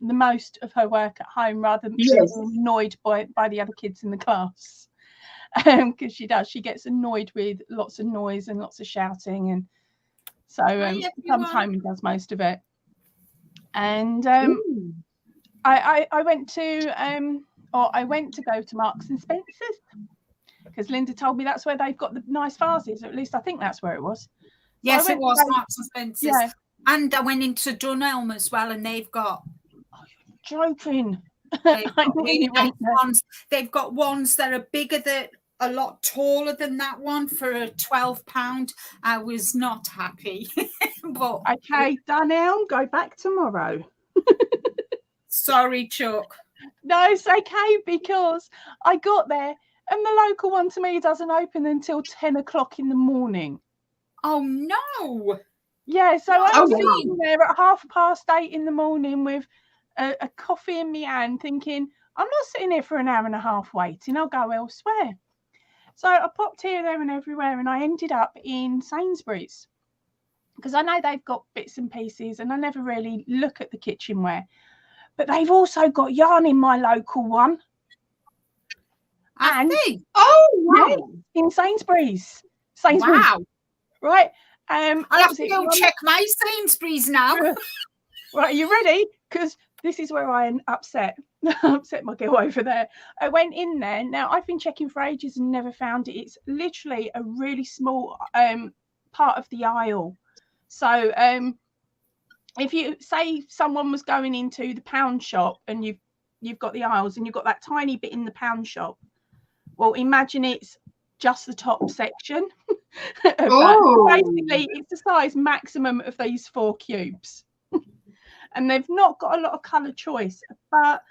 B: most of her work at home rather than being annoyed by the other kids in the class. Because she gets annoyed with lots of noise and lots of shouting, and So he comes home and does most of it. And I went to go to Marks and Spencer's because Linda told me that's where they've got the nice vases. Or at least I think that's where it was.
C: Yes, it was Marks and Spencer's. Yeah. And I went into Dunelm as well, and they've got.
B: Oh, you're joking.
C: They've got really nice ones. They've got ones that are bigger, that a lot taller than that one for a £12. I was not happy. But
B: okay, Dunelm, go back tomorrow.
C: Sorry, Chuck.
B: No, it's okay, because I got there and the local one to me doesn't open until 10 o'clock in the morning.
C: Oh no.
B: Yeah, so I was sitting there at 8:30 in the morning with a coffee in my hand thinking, I'm not sitting here for an hour and a half waiting, I'll go elsewhere. So I popped here, there and everywhere, and I ended up in Sainsbury's because I know they've got bits and pieces and I never really look at the kitchenware. But they've also got yarn in my local one.
C: I think.
A: Oh, wow.
B: Yeah, in Sainsbury's. Wow. Right.
C: I'll have to go check my Sainsbury's now.
B: Right, are you ready? Because this is where I upset my girl over there. I went in there. Now, I've been checking for ages and never found it. It's literally a really small part of the aisle. So if you say someone was going into the pound shop and you've got the aisles and you've got that tiny bit in the pound shop, well, imagine it's just the top section. Basically, it's the size maximum of these 4 cubes. And they've not got a lot of colour choice, but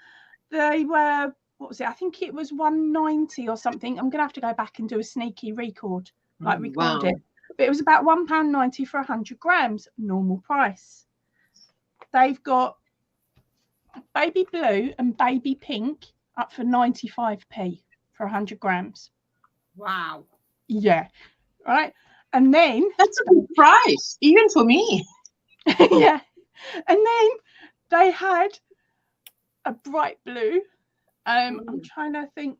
B: they were, what was it? I think it was £1.90 or something. I'm going to have to go back and do a sneaky record, record it. But it was about £1.90 for 100 grams, normal price. They've got baby blue and baby pink up for 95p for 100 grams.
C: Wow.
B: Yeah. Right. And then
A: that's a good price, even for me.
B: Yeah. And then they had a bright blue. I'm trying to think.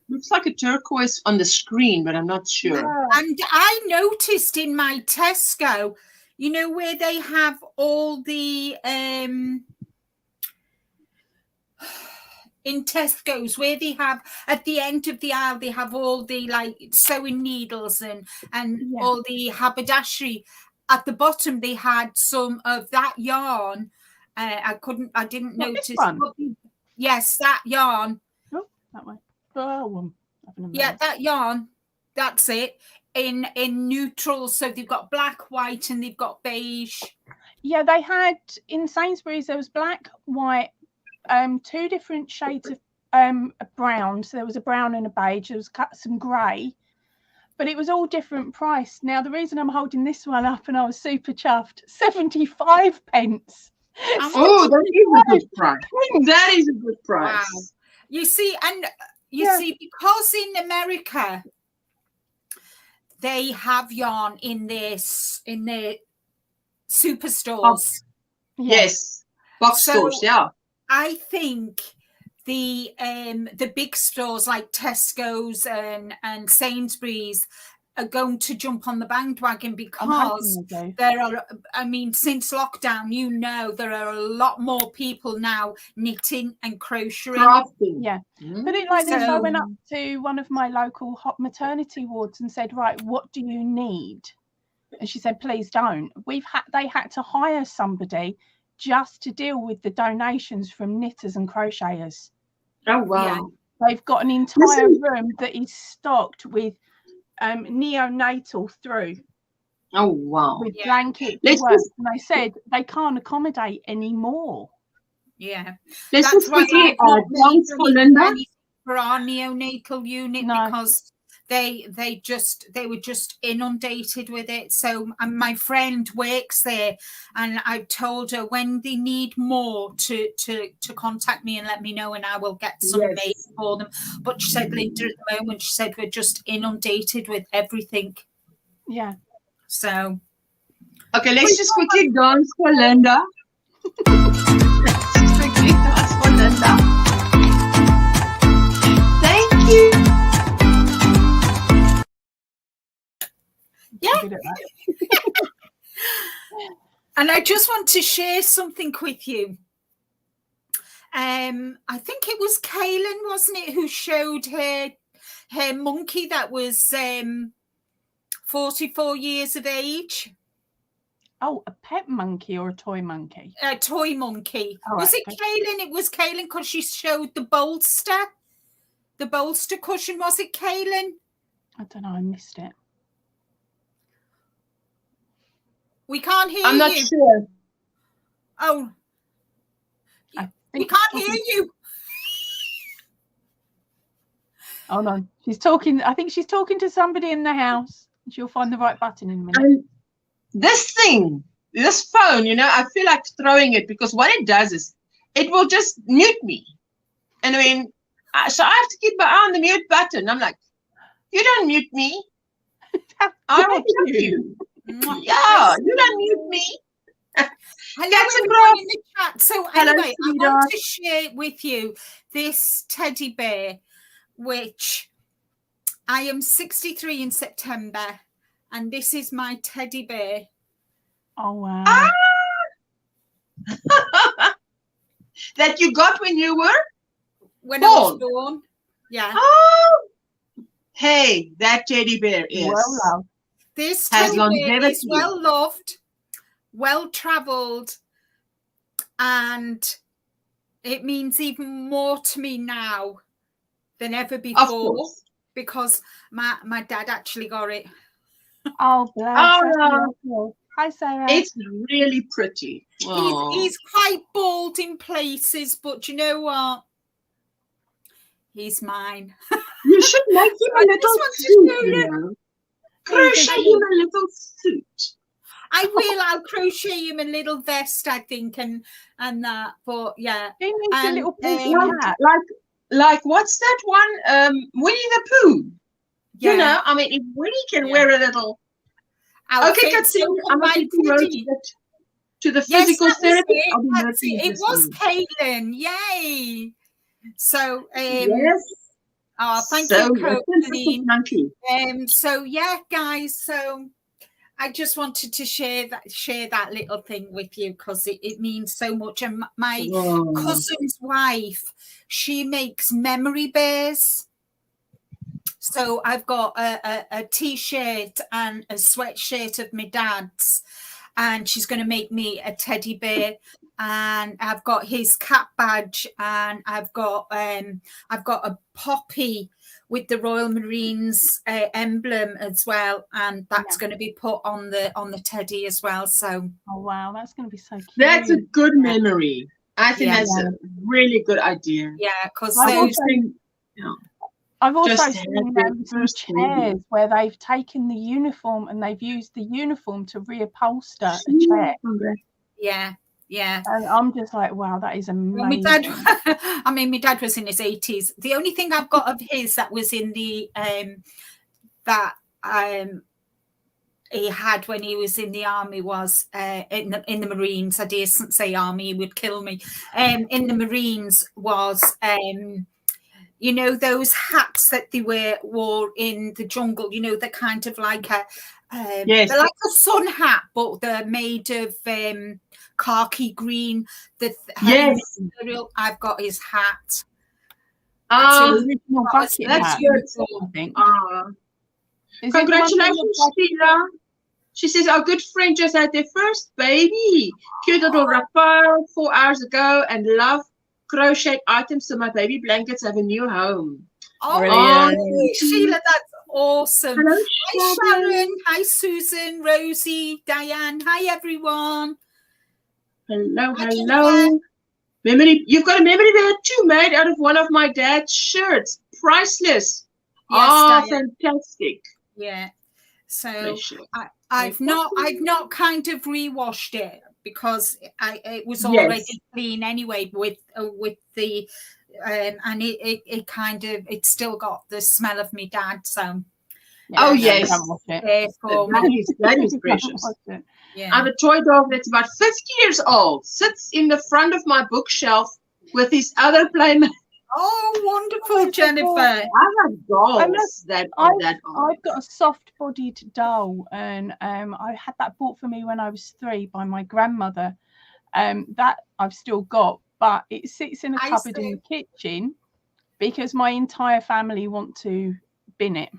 A: Looks like a turquoise on the screen, but I'm not sure.
C: Yeah. And I noticed in my Tesco, you know, where they have all the in Tesco's, where they have at the end of the aisle, they have all the like sewing needles and all the haberdashery. At the bottom, they had some of that yarn. I didn't notice. Yes, that yarn.
B: Oh, that way. Oh,
C: yeah, that yarn. That's it. In neutral, so they've got black, white, and they've got beige.
B: Yeah, they had in Sainsbury's. There was black, white, 2 different shades of brown. So there was a brown and a beige. There was some grey. But it was all different price. Now, the reason I'm holding this one up, and I was super chuffed, 75 pence.
A: Oh, that is a good price. That is a good price.
C: Wow. You see, and you see, because in America, they have yarn in their superstores.
A: Yes, box stores, yeah.
C: I think the big stores like Tesco's and Sainsbury's are going to jump on the bandwagon because there are, I mean, since lockdown, you know, there are a lot more people now knitting and crocheting.
B: Yeah. But it like this, I went up to one of my local hot maternity wards and said, right, what do you need? And she said, please don't. They had to hire somebody just to deal with the donations from knitters and crocheters.
A: Oh, wow.
B: Yeah. They've got an entire room that is stocked with neonatal through.
A: Oh, wow.
B: With blankets. And they said they can't accommodate any more.
C: Yeah.
A: Let's just quickly thanks for Linda.
C: For our neonatal unit because they were just inundated with it. So my friend works there, and I've told her when they need more to contact me and let me know, and I will get some made for them. But she said, Linda, at the moment, she said we're just inundated with everything.
B: Yeah.
C: So
A: okay, let's just quickly dance for Linda. Let's just quickly dance for Linda. Thank you.
C: Yeah. And I just want to share something with you. I think it was Kaylin, wasn't it, who showed her monkey that was 44 years of age.
B: Oh, a pet monkey or a toy monkey?
C: A toy monkey.
B: Oh,
C: was it
B: okay.
C: Kaylin? It was Kaylin because she showed the bolster cushion. Was it Kaylin?
B: I don't know. I missed it.
C: We can't hear you.
A: I'm not sure.
C: Oh, we can't hear you.
B: Hold on. She's talking. I think she's talking to somebody in the house. She'll find the right button in a minute.
A: This thing, this phone, you know, I feel like throwing it because what it does is it will just mute me. And I mean, so I have to keep my eye on the mute button. I'm like, you don't mute me. I will mute you. Yeah, you don't mute me.
C: Hello, everyone in the chat. So
A: Hello,
C: anyway, I want to share with you this teddy bear, which I am 63 in September, and this is my teddy bear.
B: Oh, wow.
A: That you got when you were?
C: When I was born. Yeah.
A: Oh! Hey, that teddy bear is
B: well loved.
C: This teddy bear is well loved, well traveled, and it means even more to me now than ever before because my dad actually got it.
B: Oh, bless. Oh. Hi, Sarah.
A: It's really pretty.
C: He's quite bald in places, but you know what? He's mine.
A: You should make him a little suit, you know. Crochet him a little suit.
C: I will. I'll crochet him a little vest, I think, and that. But yeah,
B: he needs a little
A: like what's that one? Winnie the Pooh. Yeah. You know, I mean, if Winnie can wear a little. Okay, Katsini, I'm going to to the physical therapy.
C: It was Caitlin. Yay! So
A: yes.
C: Oh, thank you, Colleen. So yeah, guys. So I just wanted to share that little thing with you because it means so much. And my cousin's wife, she makes memory bears. So I've got a t-shirt and a sweatshirt of my dad's, and she's going to make me a teddy bear. And I've got his cat badge, and I've got a poppy with the Royal Marines emblem as well, and that's going to be put on the teddy as well. So
B: oh wow, that's going to be so cute.
A: That's a good memory. I think that's a really good idea.
C: Yeah, because
B: I've also seen some chairs where they've taken the uniform and they've used the uniform to reupholster a chair.
C: Yeah. Yeah,
B: and I'm just like, wow, that is amazing.
C: My dad was in his 80s. The only thing I've got of his that was in the he had when he was in the army was in the Marines. I didn't say army; he would kill me. In the Marines was you know, those hats that they wore in the jungle. You know, they're kind of like they're like a sun hat, but they're made of khaki green. Material. I've got his hat.
A: That's good. Congratulations, Sheila. She says our good friend just had their first baby. Cute little Raphael 4 hours ago, and love crochet items so my baby blankets have a new home.
C: Sheila, that's awesome.
A: Hello,
C: hi Sharon. Hi Susan, Rosie, Diane. Hi everyone.
A: Hello. Memory, you've got a memory bear too, made out of one of my dad's shirts. Priceless. Yes, fantastic.
C: Yeah. So I've not kind of rewashed it because it was already clean anyway with the and it kind of it's still got the smell of me dad. So
A: yes, that is precious. Yeah. I have a toy dog that's about 50 years old, sits in the front of my bookshelf with his other playmates.
C: Oh, wonderful, Jennifer.
A: I have dolls
B: I've got a soft-bodied doll, and I had that bought for me when I was 3 by my grandmother. That I've still got, but it sits in a cupboard in the kitchen because my entire family want to bin it.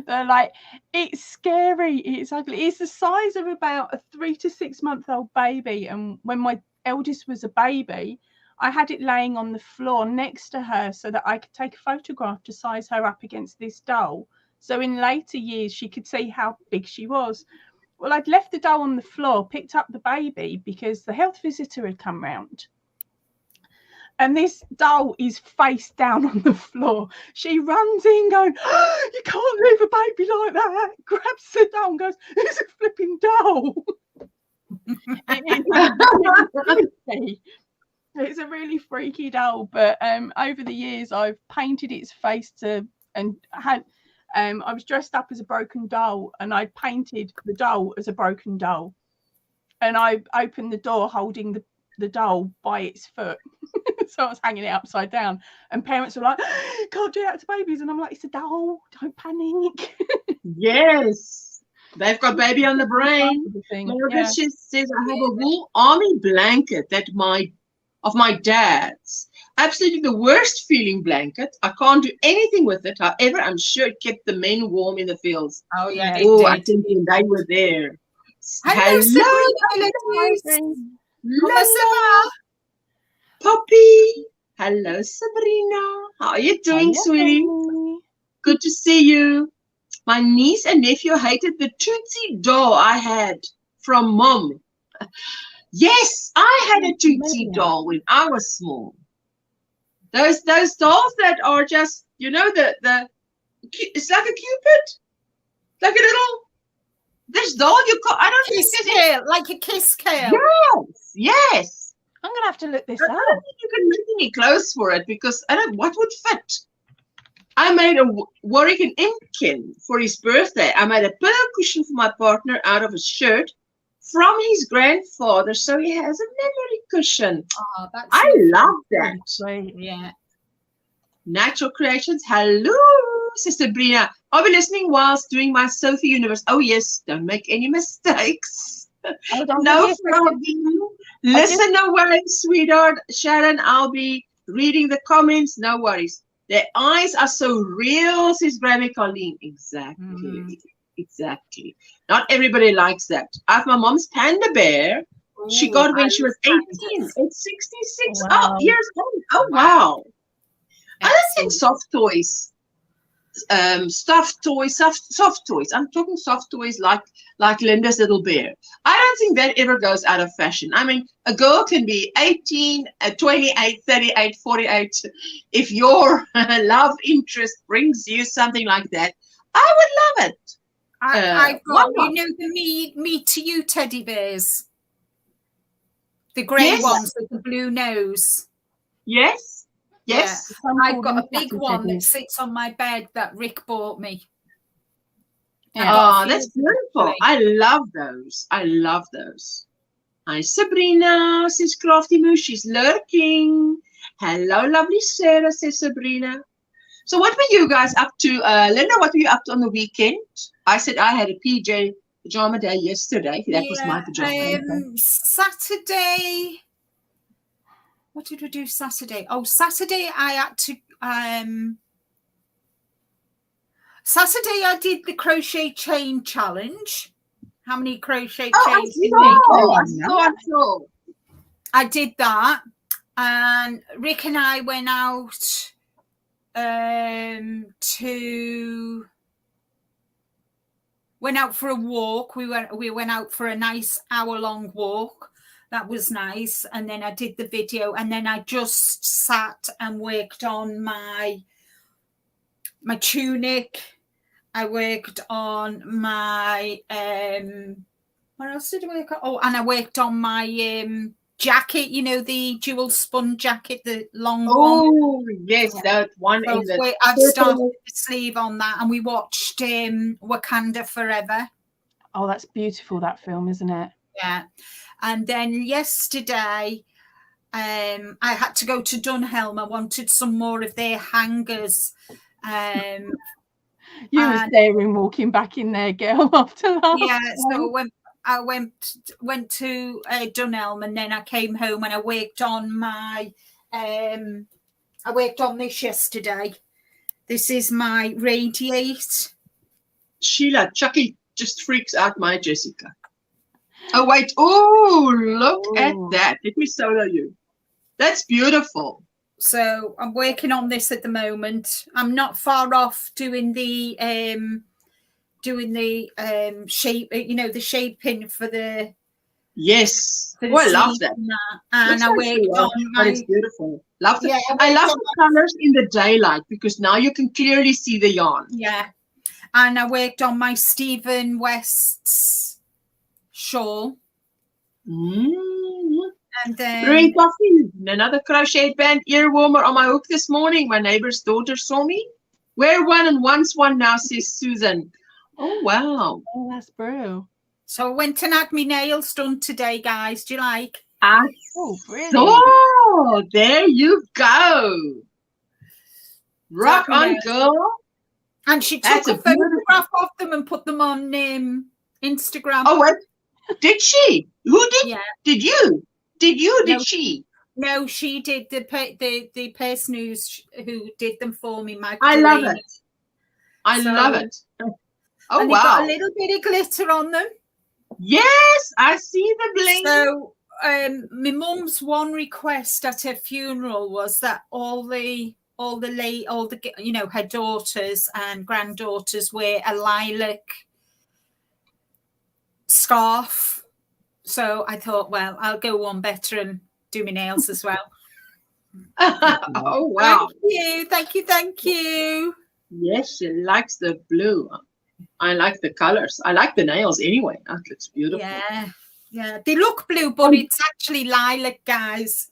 B: They're like, it's scary, it's ugly. It's the size of about a 3 to 6 month old baby. And when my eldest was a baby, I had it laying on the floor next to her so that I could take a photograph to size her up against this doll. So in later years, she could see how big she was. Well, I'd left the doll on the floor, picked up the baby because the health visitor had come round. And this doll is face down on the floor. She runs in going, oh, you can't leave a baby like that. Grabs the doll and goes, it's a flipping doll. It's a really freaky doll. But over the years, I've painted its face and had, I was dressed up as a broken doll, and I painted the doll as a broken doll. And I opened the door holding the doll by its foot. So I was hanging it upside down, and parents were like, can't do that to babies. And I'm like, it's a doll, don't panic.
A: Yes, they've got baby on the brain. Margaret says, I have a wool army blanket of my dad's. Absolutely the worst feeling blanket. I can't do anything with it. However, I'm sure it kept the men warm in the fields.
C: Oh yeah.
A: I think they were there. Hello, Sabrina. Poppy. Hello, Sabrina. How are you doing, sweetie? Good to see you. My niece and nephew hated the Tootsie doll I had from Mom. Yes, I had a Tootsie doll when I was small. Those dolls that are just, you know, it's like a Cupid, like a little. This doll I don't think
C: it's like a kiss tail.
A: Yes.
B: I'm gonna have to look this up.
A: I don't think you can make any clothes for it because what would fit. I made a Warwick and Imkin for his birthday. I made a pillow cushion for my partner out of a shirt from his grandfather, so he has a memory cushion. Oh, I love that.
B: Great.
C: Yeah.
A: Natural Creations. Hello, Sister Brina. I'll be listening whilst doing my Sophie Universe. Oh yes, don't make any mistakes. No problem. Listen away, sweetheart. Sharon, I'll be reading the comments. No worries. Their eyes are so real, says Grammy Colleen. Exactly. Exactly. Not everybody likes that. I have my mom's panda bear. She got when she was 18. It's 66 years old. Oh, wow. I don't think soft toys, soft toys. I'm talking soft toys like Linda's little bear. I don't think that ever goes out of fashion. I mean, a girl can be 18, 28, 38, 48. If your love interest brings you something like that, I would love it.
C: I've got, you know, the me to you teddy bears. The grey ones with the blue nose.
A: Yes. Yes.
C: Yeah. I've got a big one that sits on my bed that Rick bought me.
A: Oh, that's beautiful. I love those. I love those. Hi, Sabrina, says Crafty Moo. She's lurking. Hello, lovely Sarah, says Sabrina. So what were you guys up to? Linda, what were you up to on the weekend? I said I had a pajama day yesterday. That was my pajama day.
C: Saturday. What did we do Saturday? Oh, Saturday I had to Saturday I did the crochet chain challenge. How many crochet chains did
A: I saw.
C: I did that, and Rick and I went out for a walk. We went out for a nice hour-long walk. That was nice. And then I did the video, and then I just sat and worked on my tunic. I worked on my what else did I work on? Oh, and I worked on my jacket, you know, the jewel spun jacket, the long one.
A: Oh, yes, that one.
C: So I've started the sleeve on that, and we watched Wakanda Forever.
B: Oh, that's beautiful, that film, isn't it?
C: Yeah. And then yesterday I had to go to Dunhelm. I wanted some more of their hangers.
B: You were staring, walking back in there, girl, after that.
C: Yeah, so I went to Dunhelm, and then I came home and I worked on my I worked on this yesterday. This is my Radiate.
A: Sheila, Chucky just freaks out my Jessica. Oh wait, oh look at that. Let me solo you. That's beautiful.
C: So I'm working on this at the moment. I'm not far off doing the shape, the shaping for the.
A: Yes. Oh, I love that.
C: And I worked on
A: my. It's beautiful. Love that. Yeah, I love the colors in the daylight because now you can clearly see the yarn.
C: Yeah. And I worked on my Stephen West's shawl. And then
A: Brewing coffee, another crochet band ear warmer on my hook this morning. My neighbor's daughter saw me. Wear one and once one now, says Susan. Oh, wow.
B: Oh, that's brew.
C: So I went and had my nails done today, guys. Do you like?
B: Oh, brilliant.
A: So, there you go. Rock on, girl.
C: And she took a photograph of them and put them on Instagram.
A: Oh, what? Did she? Who did?
C: Yeah.
A: Did you? Did you? Did she?
C: No, she did. The person who did them for me.
A: I love it. I love it. Oh,
C: and
A: wow.
C: They got a little bit of glitter on them.
A: Yes, I see the bling.
C: So, my mum's one request at her funeral was that all the her daughters and granddaughters wear a lilac scarf. So I thought, well, I'll go one better and do my nails as well.
A: Oh, wow.
C: Thank you.
A: Yes, she likes the blue. I like the colors. I like the nails anyway. That looks beautiful.
C: Yeah. They look blue, but it's actually lilac, guys.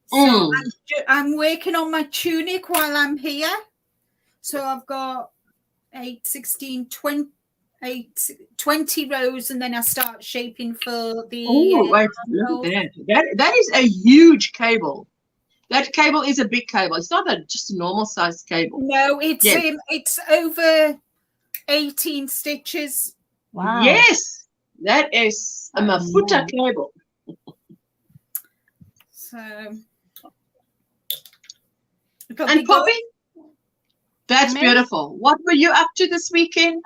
C: So I'm working on my tunic while I'm here. So I've got 20 rows, and then I start shaping for the.
A: Oh, wait, look at that. That is a huge cable. That cable is a big cable. It's not just a normal size cable.
C: No, it's over 18 stitches.
B: Wow.
A: Yes, that is a mafuta cable.
C: So.
A: And Poppy? That's beautiful. What were you up to this weekend?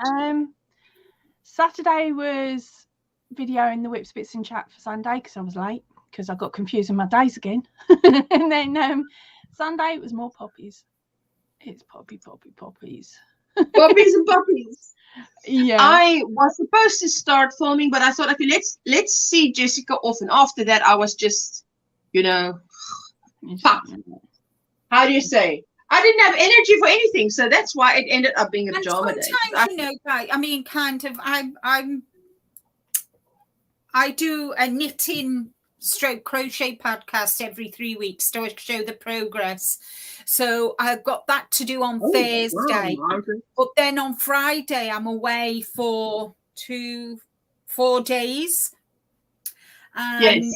B: Saturday was videoing the Whips, Bits and Chat for Sunday because I was late because I got confused in my days again. And then Sunday was more poppies. It's poppies.
A: Poppies and poppies.
B: Yeah.
A: I was supposed to start filming, but I thought, okay, let's see Jessica off. And after that, I was just, fucked. How do you say? I didn't have energy for anything, so that's why it ended up being a pajama day.
C: Sometimes, I mean, kind of, I do a knitting / crochet podcast every 3 weeks to show the progress. So I've got that to do on Thursday.
A: Wow.
C: But then on Friday, I'm away for 4 days. And,
A: yes.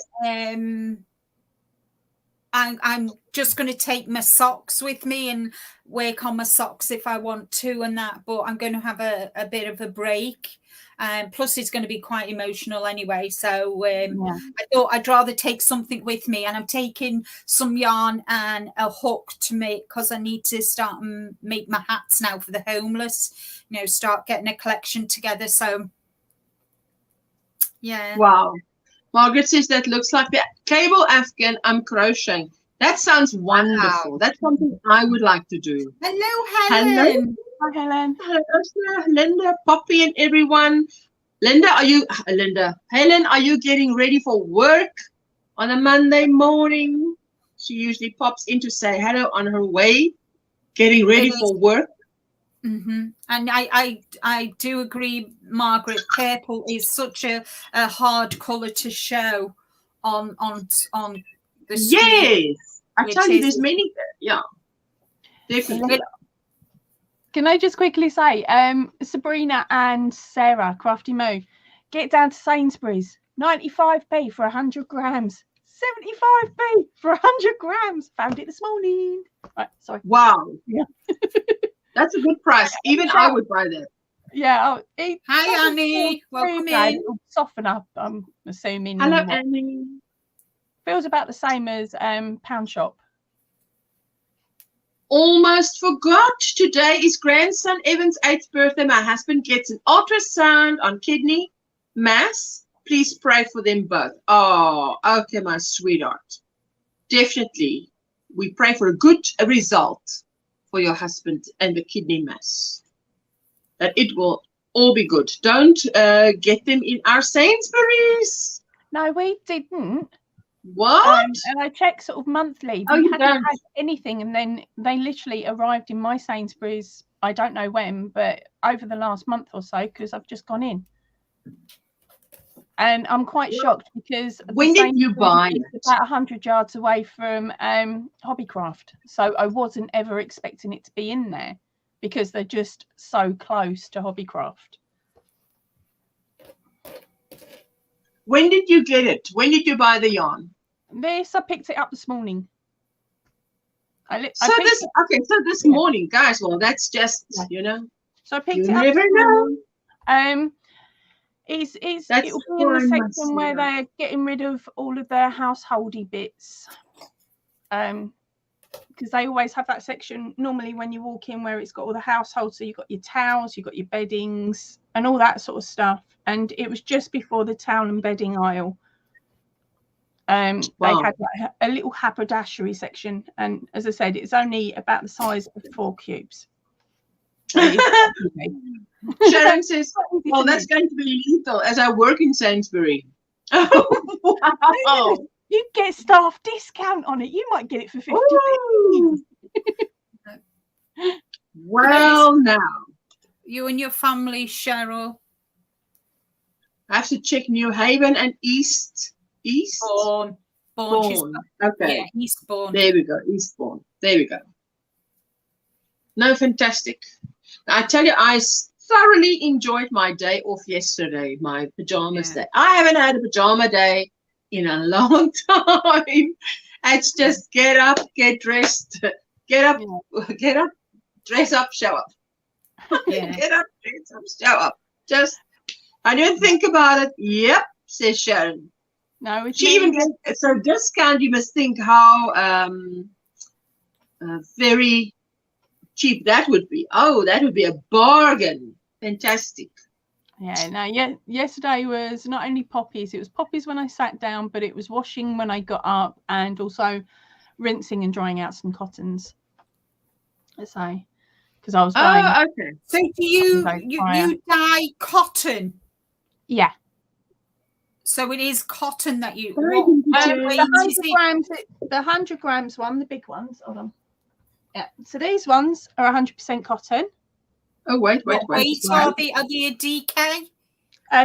C: I'm just going to take my socks with me and work on my socks if I want to and that, but I'm going to have a bit of a break. Plus it's going to be quite emotional anyway. So I thought I'd rather take something with me, and I'm taking some yarn and a hook to make, because I need to start and make my hats now for the homeless, start getting a collection together. So yeah.
A: Wow. Margaret says that looks like the cable Afghan I'm crocheting. That sounds wonderful. Wow. That's something I would like to do.
C: Hello, Helen.
B: Hi, Helen.
A: Hello, Ursula, Linda, Poppy, and everyone. Helen, are you getting ready for work on a Monday morning? She usually pops in to say hello on her way, getting ready for work.
C: Mm-hmm. And I do agree, Margaret. Purple is such a hard colour to show on the screen.
A: Yes, I tell you, there's many. Yeah, definitely.
B: Can I just quickly say, Sabrina and Sarah, Crafty Moo, get down to Sainsbury's, 95p for 100 grams. 75p for 100 grams. Found it this morning. Right, sorry.
A: Wow.
B: Yeah.
A: That's a good price. Even I would buy that.
B: Yeah.
C: Hi, Annie. Welcome in.
B: It'll soften up, I'm assuming.
A: Hello, Annie.
B: Feels about the same as Pound Shop.
A: Almost forgot. Today is grandson Evan's 8th birthday. My husband gets an ultrasound on kidney mass. Please pray for them both. Oh, okay, my sweetheart. Definitely. We pray for a good result for your husband and the kidney mass. That it will all be good. Don't get them in our Sainsbury's.
B: No, we didn't.
A: What?
B: And I checked sort of monthly.
A: Oh,
B: We
A: you
B: hadn't
A: don't?
B: had anything, and then they literally arrived in my Sainsbury's. I don't know when, but over the last month or so, because I've just gone in. And I'm quite shocked because
A: When did you buy it?
B: About 100 yards away from Hobbycraft, so I wasn't ever expecting it to be in there because they're just so close to Hobbycraft.
A: When did you get it? When did you buy the yarn?
B: I picked it up this morning.
A: So this morning, guys. Well, that's just you know.
B: So I picked
A: You
B: it up.
A: never know.
B: It'll be in the section where they're getting rid of all of their householdy bits. Because they always have that section normally when you walk in where it's got all the household. So you've got your towels, you've got your beddings and all that sort of stuff. And it was just before the towel and bedding aisle. They had like a little haberdashery section. And as I said, it's only about the size of 4 cubes.
A: Sharon says, well, that's going to be lethal as I work in Sainsbury. Wow.
B: You get staff discount on it. You might get it for 50p.
A: Well, now.
C: You and your family, Cheryl.
A: I have to check New Haven and East.
C: Bourne.
A: Okay.
C: Yeah, Eastbourne.
A: There we go. Eastbourne. There we go. No, fantastic. I tell you, I thoroughly enjoyed my day off yesterday, my pajamas day. I haven't had a pajama day in a long time. It's just get up, get dressed, get up, dress up, show up.
C: Yeah.
A: Get up, dress up, show up. Just, I don't think about it. Yep, says Sharon.
B: No, it's
A: she even gets, so discount. You must think how very cheap that would be. Oh, that would be a bargain. Fantastic.
B: Yeah, no, yesterday was not only poppies, it was poppies when I sat down, but it was washing when I got up and also rinsing and drying out some cottons. So, because I was buying.
C: Oh, okay. So do you dye cotton?
B: Yeah.
C: So it is cotton that you.
B: The 100 grams one, the big ones. Hold on. Yeah. So these ones are 100% cotton.
A: Oh wait.
C: What weight are they? Are they a DK?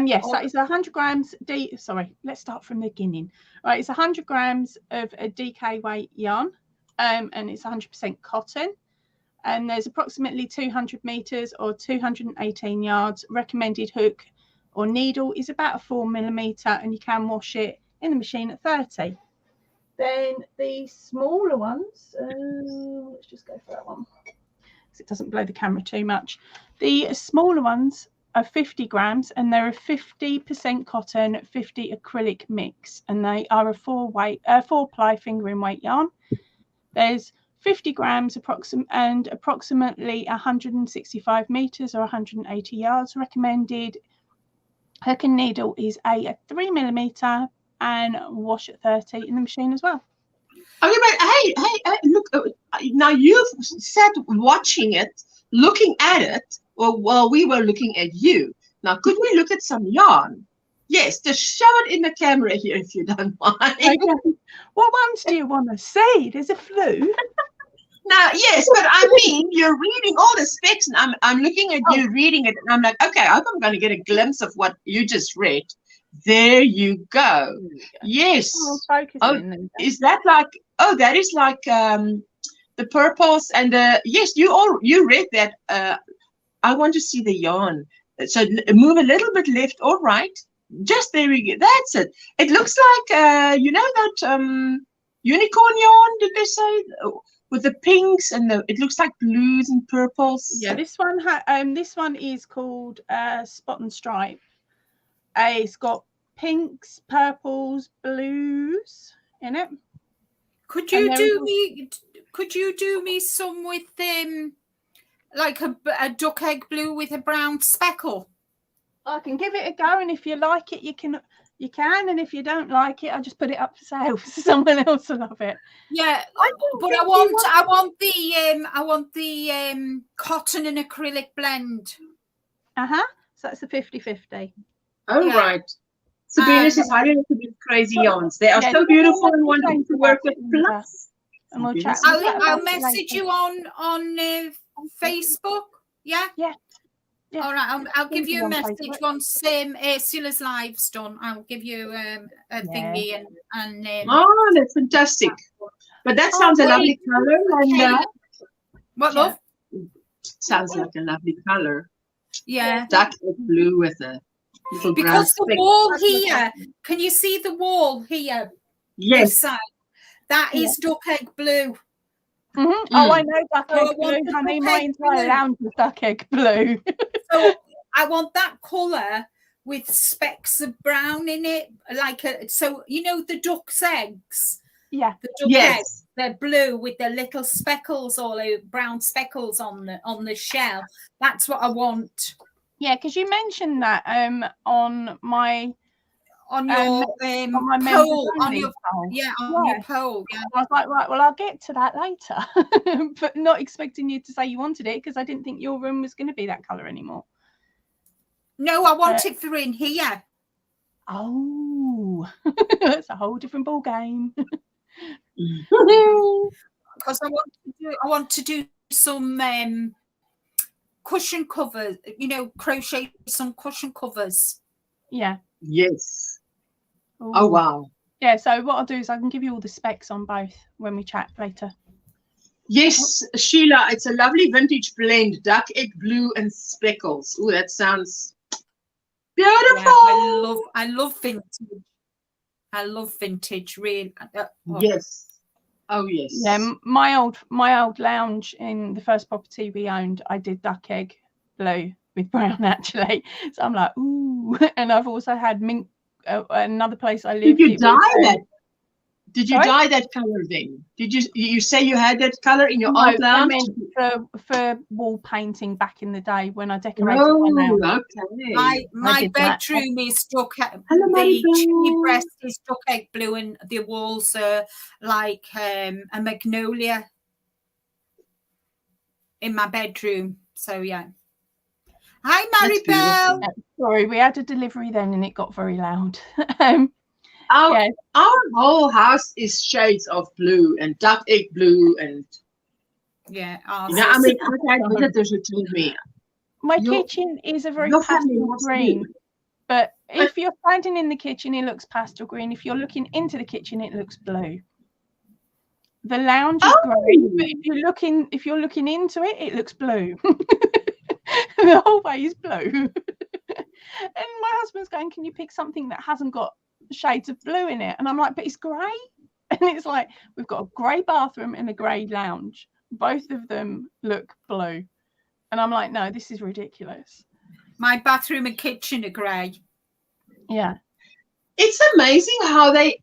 B: Yes, that is 100 grams. Sorry, let's start from the beginning. Right, it's 100 grams of a DK weight yarn, and it's 100% cotton. And there's approximately 200 meters or 218 yards. Recommended hook or needle is about a 4mm, and you can wash it in the machine at 30. Then the smaller ones, let's just go for that one because it doesn't blow the camera too much. The smaller ones are 50 grams and they're a 50% cotton, 50 acrylic mix, and they are a 4-ply fingering weight yarn. There's 50 grams and approximately 165 meters or 180 yards. Recommended hook and needle is a 3mm and wash at 30 in the machine as well.
A: Okay, but hey, look, now you've sat watching it, looking at it, while we were looking at you. Now, could we look at some yarn? Yes, just show it in the camera here if you don't mind.
B: Okay. What ones do you want to see? There's a few.
A: Now, yes, but I mean, you're reading all the specs, and I'm looking at you reading it, and I'm like, okay, I hope I'm going to get a glimpse of what you just read. There you go. Yes. Is that like? Oh, that is like the purples and the. Yes, you read that. I want to see the yarn. So move a little bit left or right. Just there we go. That's it. It looks like you know that unicorn yarn, did they say? With the pinks and it looks like blues and purples.
B: Yeah, this one is called Spot and Stripe. It's got pinks, purples, blues in it.
C: Could you do me some with like a duck egg blue with a brown speckle?
B: I can give it a go, and if you like it, you can, and if you don't like it, I'll just put it up for sale so someone else will love it.
C: Yeah, but I want the cotton and acrylic blend.
B: So that's a 50-50.
A: Oh yeah. Right. Sabrina says, "How do you look at crazy yarns? They are so beautiful and wonderful to work with." Plus,
B: and we'll chat.
C: I'll message you on Facebook. Yeah.
B: Yeah. Yeah.
C: All right, I'll give you a message once Ursula's live's done. I'll give you a thingy and
A: oh, that's fantastic. But that sounds a lovely color. And,
C: what love?
A: Sounds like a lovely color.
C: Yeah.
A: Duck blue with a little
C: because the wall here, can you see the wall here?
A: Yes.
C: This side? That is duck egg blue.
B: Oh, I know duck egg blue. Honey, my entire lounge is duck egg blue.
C: So I want that colour with specks of brown in it, so you know the duck's eggs.
B: Yeah.
C: The duck eggs, they're blue with the little speckles, all brown speckles on the shell. That's what I want.
B: Yeah, because you mentioned that on my.
C: On your poll, on your poll. Yeah.
B: I was like, right, well, I'll get to that later, but not expecting you to say you wanted it because I didn't think your room was going to be that colour anymore.
C: No, I want it for in here.
B: Oh, that's a whole different ball game.
C: Because I want to do some cushion covers. You know, crochet some cushion covers.
B: Yeah.
A: Yes.
B: Ooh.
A: Oh wow.
B: Yeah, so what I'll do is I can give you all the specs on both when we chat later.
A: Yes, Sheila, it's a lovely vintage blend, duck egg blue and speckles. Oh, that sounds beautiful.
C: Yeah, I love vintage. I love vintage, really.
A: Yes. Oh yes.
B: Yeah, my old lounge in the first property we owned, I did duck egg blue with brown actually. So I'm like, ooh. And I've also had mink. Another place I lived.
A: Did you dye that? Did you dye that color then? Did you say you had that color in your old lounge?
B: I meant for wall painting back in the day when I decorated my lounge.
A: Okay.
C: My bedroom is duck egg. The chimney breast is duck egg blue, and the walls are like a magnolia in my bedroom. So yeah. Hi, Maribel.
B: Sorry, we had a delivery then and it got very loud.
A: Our whole house is shades of blue and duck egg blue and
C: yeah.
A: You know, I mean, I've had visitors who told me
B: my kitchen is a very pastel green, but if you're standing in the kitchen, it looks pastel green. If you're looking into the kitchen, it looks blue. The lounge is grey, but if you're looking into it, it looks blue. The whole way is blue. And my husband's going, can you pick something that hasn't got shades of blue in it? And I'm like, but it's grey. And it's like, we've got a grey bathroom and a grey lounge. Both of them look blue. And I'm like, no, this is ridiculous.
C: My bathroom and kitchen are grey.
B: Yeah.
A: It's amazing how they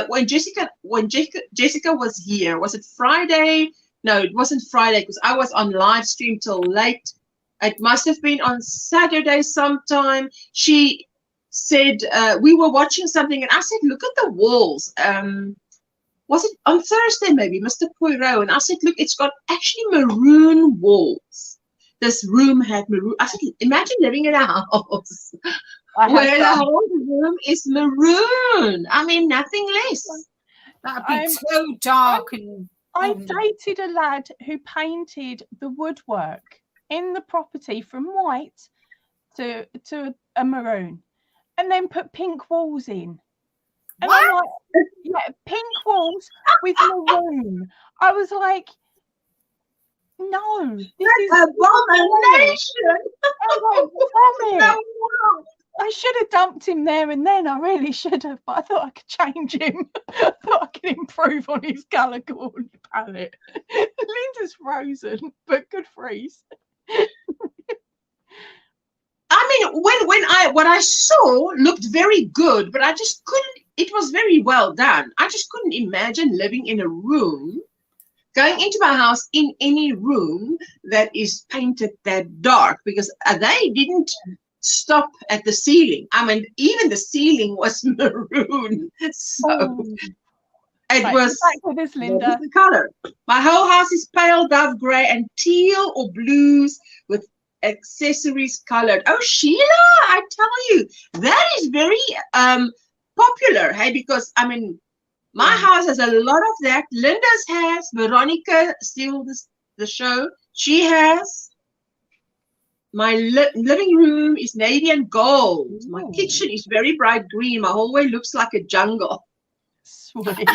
A: when Jessica was here, was it Friday? No, it wasn't Friday because I was on live stream till late. It must have been on Saturday sometime. She said we were watching something and I said, look at the walls. Was it on Thursday maybe, Mr. Poirot? And I said, look, it's got actually maroon walls. This room had maroon. I said, imagine living in a house where the whole room is maroon. I mean, nothing less.
C: That'd be so dark.
B: I dated a lad who painted the woodwork in the property from white to a maroon and then put pink walls in. And
C: what?
B: I'm like, yeah, pink walls with maroon. I was like, no, this is
A: abomination.
B: I should have dumped him there and then. I really should have, but I thought I could change him. I thought I could improve on his colour coordinate palette. Linda's frozen, but good freeze.
A: I mean, what I saw looked very good, but I just couldn't. It was very well done. I just couldn't imagine living in a room, going into my house in any room that is painted that dark, because they didn't stop at the ceiling. I mean, even the ceiling was maroon. So it was
B: with this, Linda.
A: The color. My whole house is pale dove grey and teal or blues with accessories colored. Oh, Sheila, I tell you, that is very popular, hey, because I mean, my house has a lot of that. Linda's has, Veronica still the show, she has. My living room is navy and gold. My kitchen is very bright green. My hallway looks like a jungle.
B: Sweet.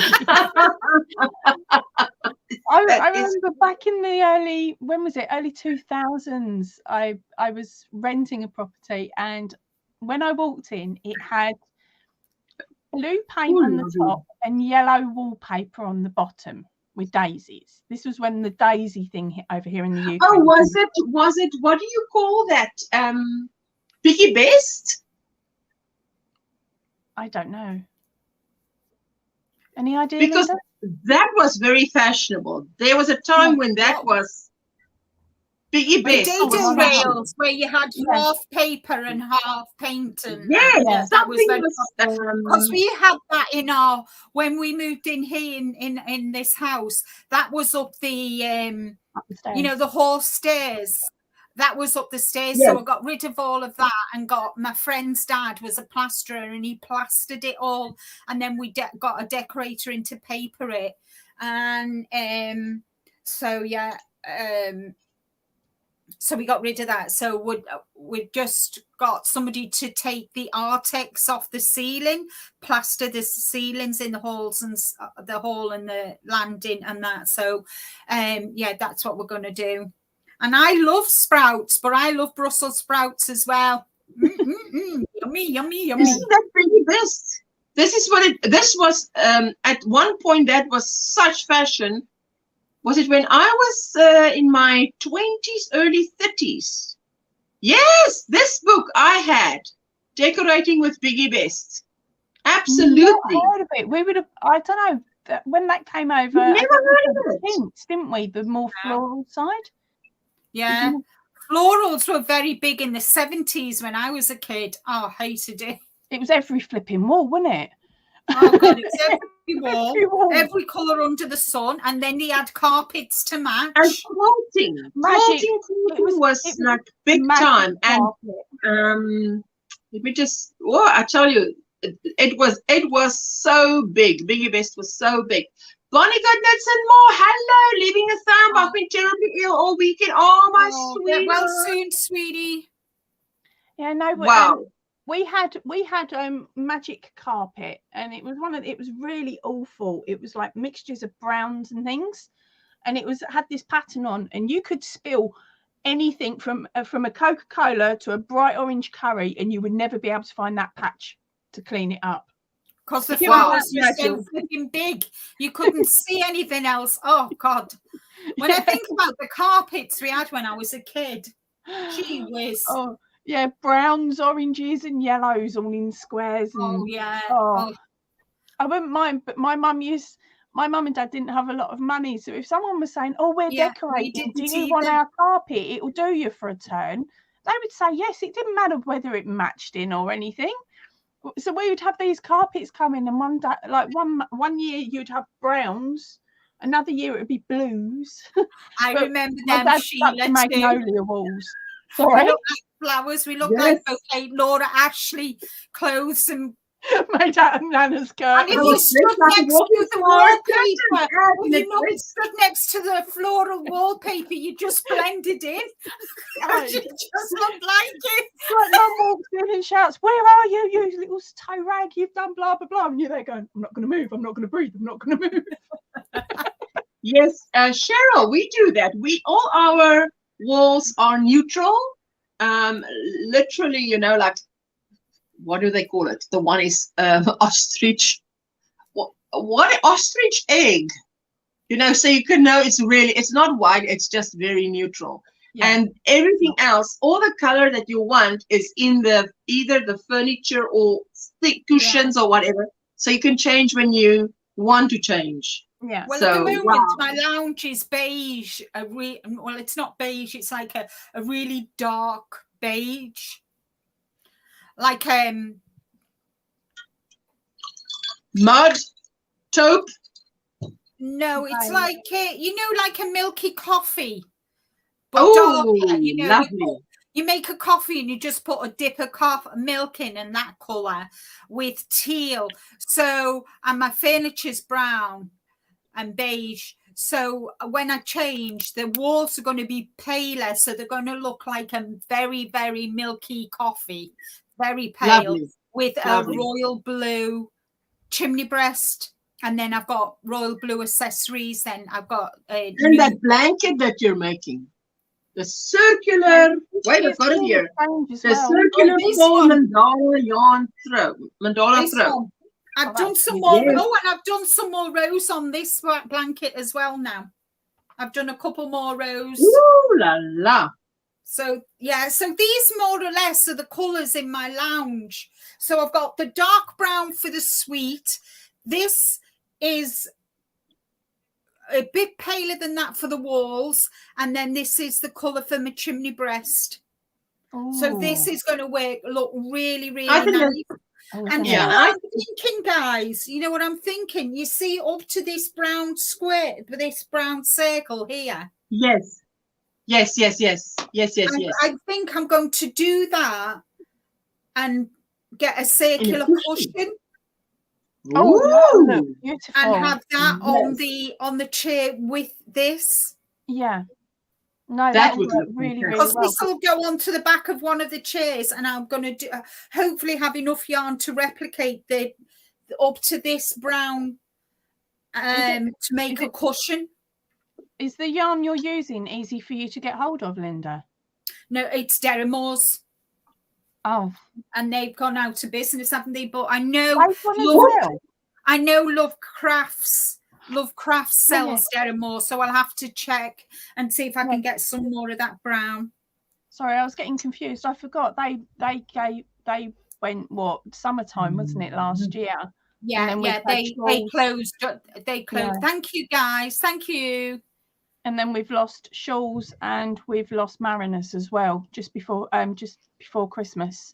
B: I remember back in the early 2000s, I was renting a property, and when I walked in, it had blue paint on the top and yellow wallpaper on the bottom with daisies. This was when the daisy thing hit over here in the UK.
A: Oh, was it, what do you call that? Biggie Best?
B: I don't know. Any idea?
A: Because
B: Linda?
A: that was very fashionable. There was a time when that was Biggie Best.
C: Dating rails where you had half paper and half paint, and that was very because we had that in our, when we moved in here in this house, that was up the you know, the hall stairs. That was up the stairs, so I got rid of all of that and got, my friend's dad was a plasterer and he plastered it all, and then we got a decorator in to paper it, and so so we got rid of that. So we just got somebody to take the Artex off the ceiling, plaster the ceilings in the halls and the hall and the landing and that. So yeah, that's what we're going to do. And I love sprouts, but I love Brussels sprouts as well. Yummy, yummy, yummy.
A: Isn't that really best? This is what this was at one point. That was such fashion. Was it when I was in my 20s, early 30s? Yes, this book I had, Decorating with Biggie Best. Absolutely.
B: Never heard of it. We would have, I don't know, when that came over.
A: Never heard of it.
B: Hints, didn't we? The more floral side.
C: Yeah. Florals were very big in the 70s when I was a kid. Oh, I hated it.
B: It was every flipping wall, wasn't it?
C: Oh, God, it's every wall, every colour under the sun. And then they had carpets to match.
A: And quilting. Quilting was like big time. And let me just, I tell you, it was so big. Biggie Best was so big. Bonnie got nuts and more. Hello, leaving a thumb. I've been terribly ill all weekend. Oh, my sweetie.
C: Well soon, sweetie.
B: Yeah, no.
A: Wow.
B: We had magic carpet, and it was really awful. It was like mixtures of browns and things, and it had this pattern on, and you could spill anything from a Coca-Cola to a bright orange curry, and you would never be able to find that patch to clean it up.
C: Because the flowers were so flipping big, you couldn't see anything else. Oh God! When I think about the carpets we had when I was a kid, gee whiz.
B: Oh yeah, browns, oranges, and yellows all in squares. And, I wouldn't mind, but my mum and dad didn't have a lot of money, so if someone was saying, "Oh, we're decorating, do you want our carpet? It'll do you for a turn," they would say yes. It didn't matter whether it matched in or anything. So we would have these carpets come in, and one year you'd have browns, another year it would be blues.
C: I remember them.
B: Sheila, magnolia walls. Sorry,
C: we look like flowers. We look like Laura Ashley clothes and
B: made out of Nana's curtains.
C: And if you stood next to the wallpaper, if you stood next to the floral wallpaper, you just blended in. You just looked like it.
B: Like Mum walks in and shouts, "Where are you, you little toe rag? You've done blah blah blah," and you're there going, "I'm not going to move. I'm not going to breathe. I'm not going to move."
A: Yes, Cheryl, we do that. All our walls are neutral. Literally, like what do they call it? The one is ostrich. What ostrich egg? You know, so you can know it's not white, it's just very neutral. Yeah. And everything else, all the color that you want is in either the furniture or thick cushions or whatever. So you can change when you want to change.
B: Yeah.
C: Well, at the moment, my lounge is beige. Well, it's not beige. It's like a really dark beige. Like
A: mud, taupe.
C: No, it's like like a milky coffee.
A: But darker, lovely.
C: You make a coffee and you just put a dip of milk in and that colour with teal. So, and my furniture's brown and beige. So when I change, the walls are going to be paler. So they're going to look like a very, very milky coffee. Very pale. Lovely. With a royal blue chimney breast. And then I've got royal blue accessories. Then I've got
A: and that blanket that you're making. The circular, wait, I've got it here. The circular full mandala yarn mandala throw.
C: I've done some more. Oh, and I've done some more rows on this blanket as well now. I've done a couple more rows.
A: Ooh la la.
C: So yeah, so these more or less are the colours in my lounge. So I've got the dark brown for the suite. This is a bit paler than that for the walls, and then this is the colour for my chimney breast. Ooh. So this is going to look really, really nice. And you know what I'm thinking, guys? You know what I'm thinking? You see up to this brown square, this brown circle here?
A: Yes. Yes.
C: I think I'm going to do that and get a circular cushion.
B: Oh, beautiful.
C: And have that on the chair with this.
B: Yeah. No,
A: that would look
B: really, really
C: because this will go onto the back of one of the chairs, and I'm going to hopefully have enough yarn to replicate the up to this brown to make a cushion.
B: Is the yarn you're using easy for you to get hold of, Linda?
C: No, it's Deramores.
B: Oh,
C: and they've gone out of business, haven't they? But I know Lovecraft sells Deramore, so I'll have to check and see if I can get some more of that brown.
B: Sorry, I was getting confused. I forgot they went summertime, wasn't it, last year?
C: Yeah, they closed. Yeah. Thank you, guys. Thank you.
B: And then we've lost shawls and we've lost mariners as well, just before Christmas.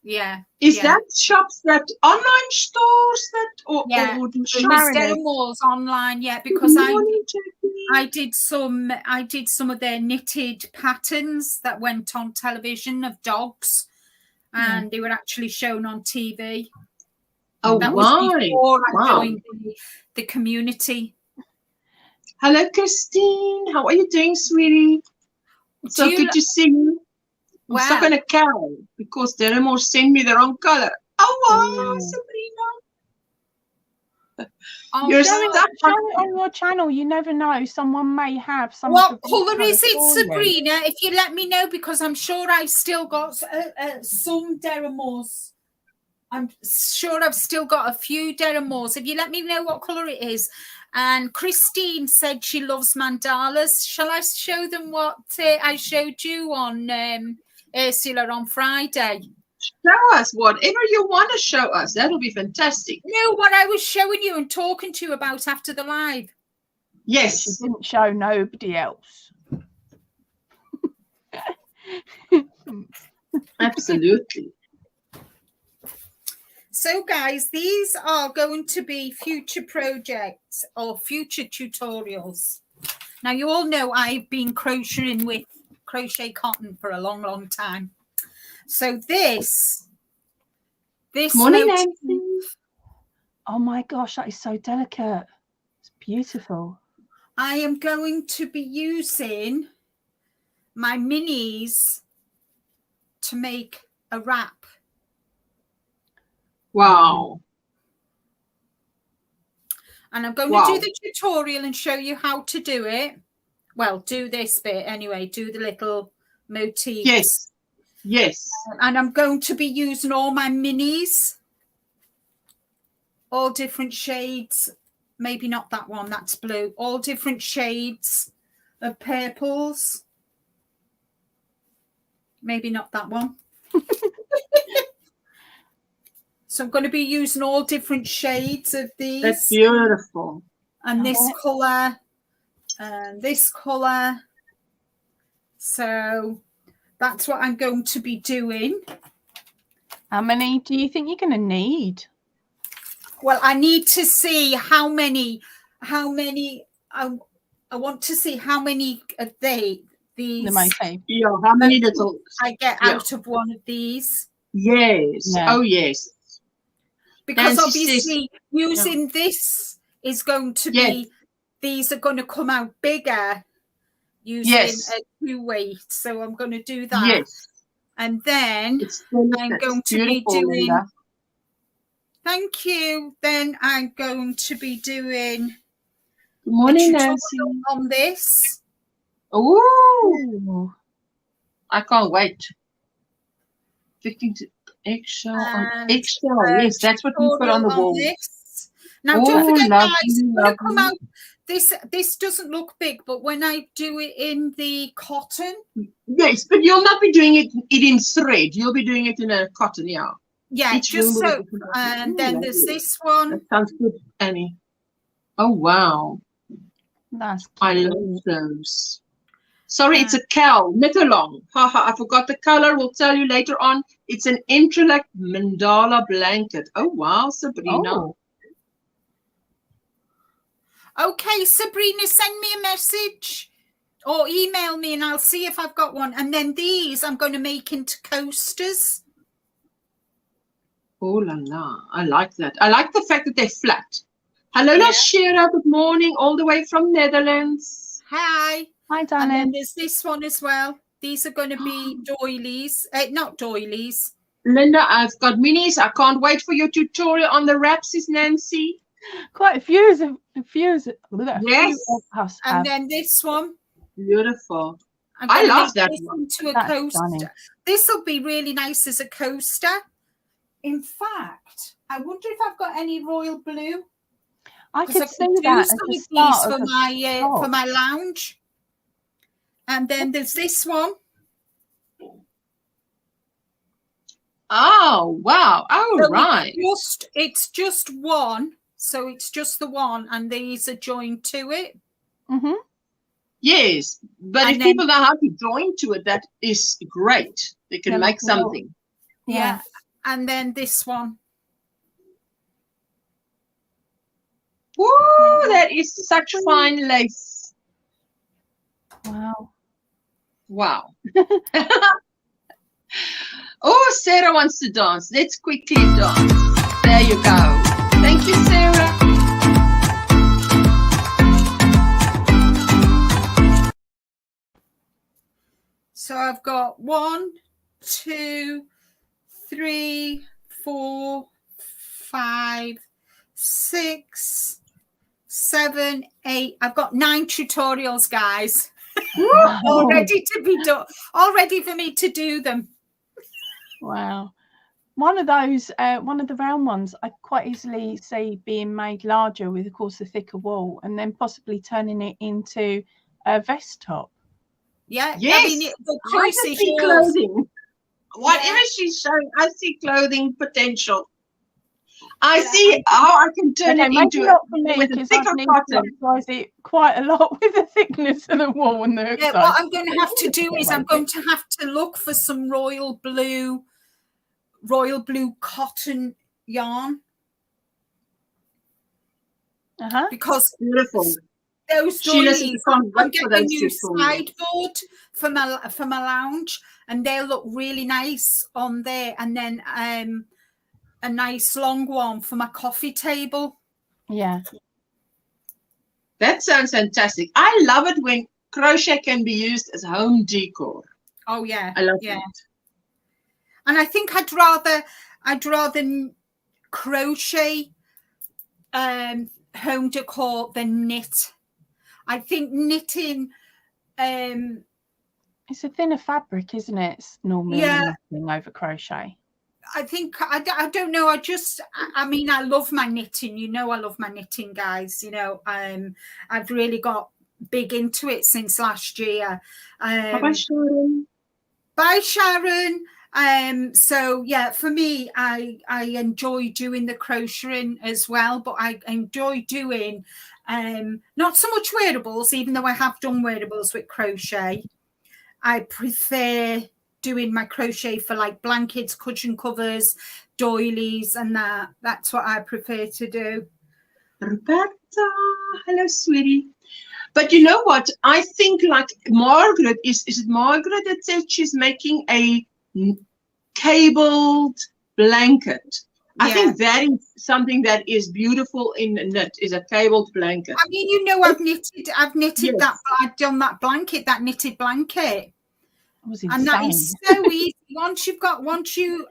C: Yeah.
A: Is that shops that online stores that or
C: Deramores online? Yeah, because I did some of their knitted patterns that went on television of dogs, and they were actually shown on TV.
A: Oh,
C: that was before I joined the community.
A: Hello, Christine. How are you doing, sweetie? So good to see you. I'm stuck on a cow because Deramore sent me the wrong color. Oh, wow, Sabrina.
B: You're stuck on your channel. You never know. Someone may have some.
C: What color is it, Sabrina? If you let me know, because I'm sure I've still got some Deramores. I'm sure I've still got a few Deramores. If you let me know what color it is. And Christine said she loves mandalas. Shall I show them what I showed you on Ursula on Friday?
A: Show us whatever you want to show us. That'll be fantastic.
C: No, what I was showing you and talking to you about after the live.
A: Yes.
B: She didn't show nobody else.
A: Absolutely.
C: So, guys, these are going to be future projects or future tutorials. Now, you all know I've been crocheting with crochet cotton for a long, long time. So this
B: morning, Nancy. Oh my gosh, that is so delicate. It's beautiful.
C: I am going to be using my minis to make a wrap.
A: Wow.
C: And I'm going to do the tutorial and show you how to do it. Well, do this bit anyway. Do the little motifs.
A: Yes. Yes.
C: And I'm going to be using all my minis, all different shades. Maybe not that one, that's blue. All different shades of purples. Maybe not that one. So I'm going to be using all different shades of these.
A: That's beautiful.
C: And this colour and this colour. So that's what I'm going to be doing.
B: How many do you think you're going to need?
C: Well, I need to see how many I want to see how many of these
B: The motif.
A: Yeah, how many little
C: I get out of one of these.
A: Yes.
B: Yeah.
A: Oh, yes.
C: Because
A: Nancy
C: obviously
A: says,
C: using this is going to be, these are going to come out bigger using a 2-weight. So I'm going to do that.
A: Yes.
C: And then I'm going to be doing,
A: Linda.
C: thank you. Then I'm going to be doing
A: Good morning,
C: a tutorial
A: Nancy.
C: on this.
A: Oh, I can't wait. Fitting to eggshell on eggshell. Yes, that's what we put on the wall.
C: This. Now, don't forget,
A: lovely,
C: guys, it's going to come
A: lovely.
C: out. This doesn't look big, but when I do it in the cotton.
A: Yes, but you'll not be doing it in thread. You'll be doing it in a cotton, yeah.
C: Yeah,
A: Each
C: just
A: room
C: so. And then
A: lovely.
C: there's this one.
A: That sounds good, Annie. Oh, wow.
B: That's cute.
A: I love those. Sorry, it's a cowl, knit along. Haha, I forgot the color. We'll tell you later on. It's an interlock mandala blanket. Oh, wow, Sabrina.
B: Oh.
C: Okay, Sabrina, send me a message or email me and I'll see if I've got one. And then these I'm going to make into coasters.
A: Oh, la la. I like that. I like the fact that they're flat. Hello, Lashira. Good morning, all the way from Netherlands.
C: Hi.
B: Hi, darling.
C: And then there's this one as well. These are going to be doilies. Not doilies.
A: Linda, I've got minis. I can't wait for your tutorial on the wraps, is Nancy.
B: Quite a few.
A: Yes.
C: And then this one.
A: Beautiful. I love that one.
C: To a coaster. This will be really nice as a coaster. In fact, I wonder if I've got any royal blue.
B: I could see that as the start
C: for my lounge. And then there's this one.
A: Oh, wow. Oh,
C: so
A: right.
C: It's just one. So it's just the one. And these are joined to it.
B: Mm-hmm.
A: Yes. But if people know how to join to it, that is great. They can make something.
C: Yeah. And then this one.
A: Woo, that is such fine lace.
B: Wow.
A: Wow. Oh, Sarah wants to dance. Let's quickly dance. There you go. Thank you, Sarah.
C: So I've got 1, 2, 3, 4, 5, 6, 7, 8. I've got 9 tutorials, guys. All ready to be done. All ready for me to do them.
B: Wow. One of those, one of the round ones, I quite easily see being made larger with, of course, the thicker wool, and then possibly turning it into a vest top.
C: Yeah.
A: Yes.
C: I mean, I
A: see clothing. Whatever she's showing, I see clothing potential. I see how I can turn it into with a thicker cotton.
B: It quite a lot with the thickness of the wool and the
C: what I'm going to have to do is I'm going to have to look for some royal blue cotton yarn. Because
A: beautiful.
C: Those doilies, I'm getting a new sideboard for my lounge, and they'll look really nice on there. And then a nice long one for my coffee table.
B: Yeah.
A: That sounds fantastic. I love it when crochet can be used as home decor.
C: Oh yeah.
A: I love it.
C: And I think I'd rather crochet home decor than knit. I think knitting
B: It's a thinner fabric, isn't it? It's normally knitting over crochet.
C: I think I don't know. I mean, I love my knitting. You know, I love my knitting, guys. You know, I've really got big into it since last year.
A: Bye, Sharon.
C: Bye, Sharon. So yeah, for me, I enjoy doing the crocheting as well, but I enjoy doing not so much wearables, even though I have done wearables with crochet. I prefer doing my crochet for like blankets, cushion covers, doilies, and that's what I prefer to do.
A: Roberta, hello, sweetie. But you know what? I think like Margaret, is it Margaret that said she's making a cabled blanket? Yeah. I think that is something that is beautiful in knit, is a cabled blanket.
C: I mean, you know, I've knitted yes. that. I've done that blanket, that knitted blanket. And that is so easy. Once you,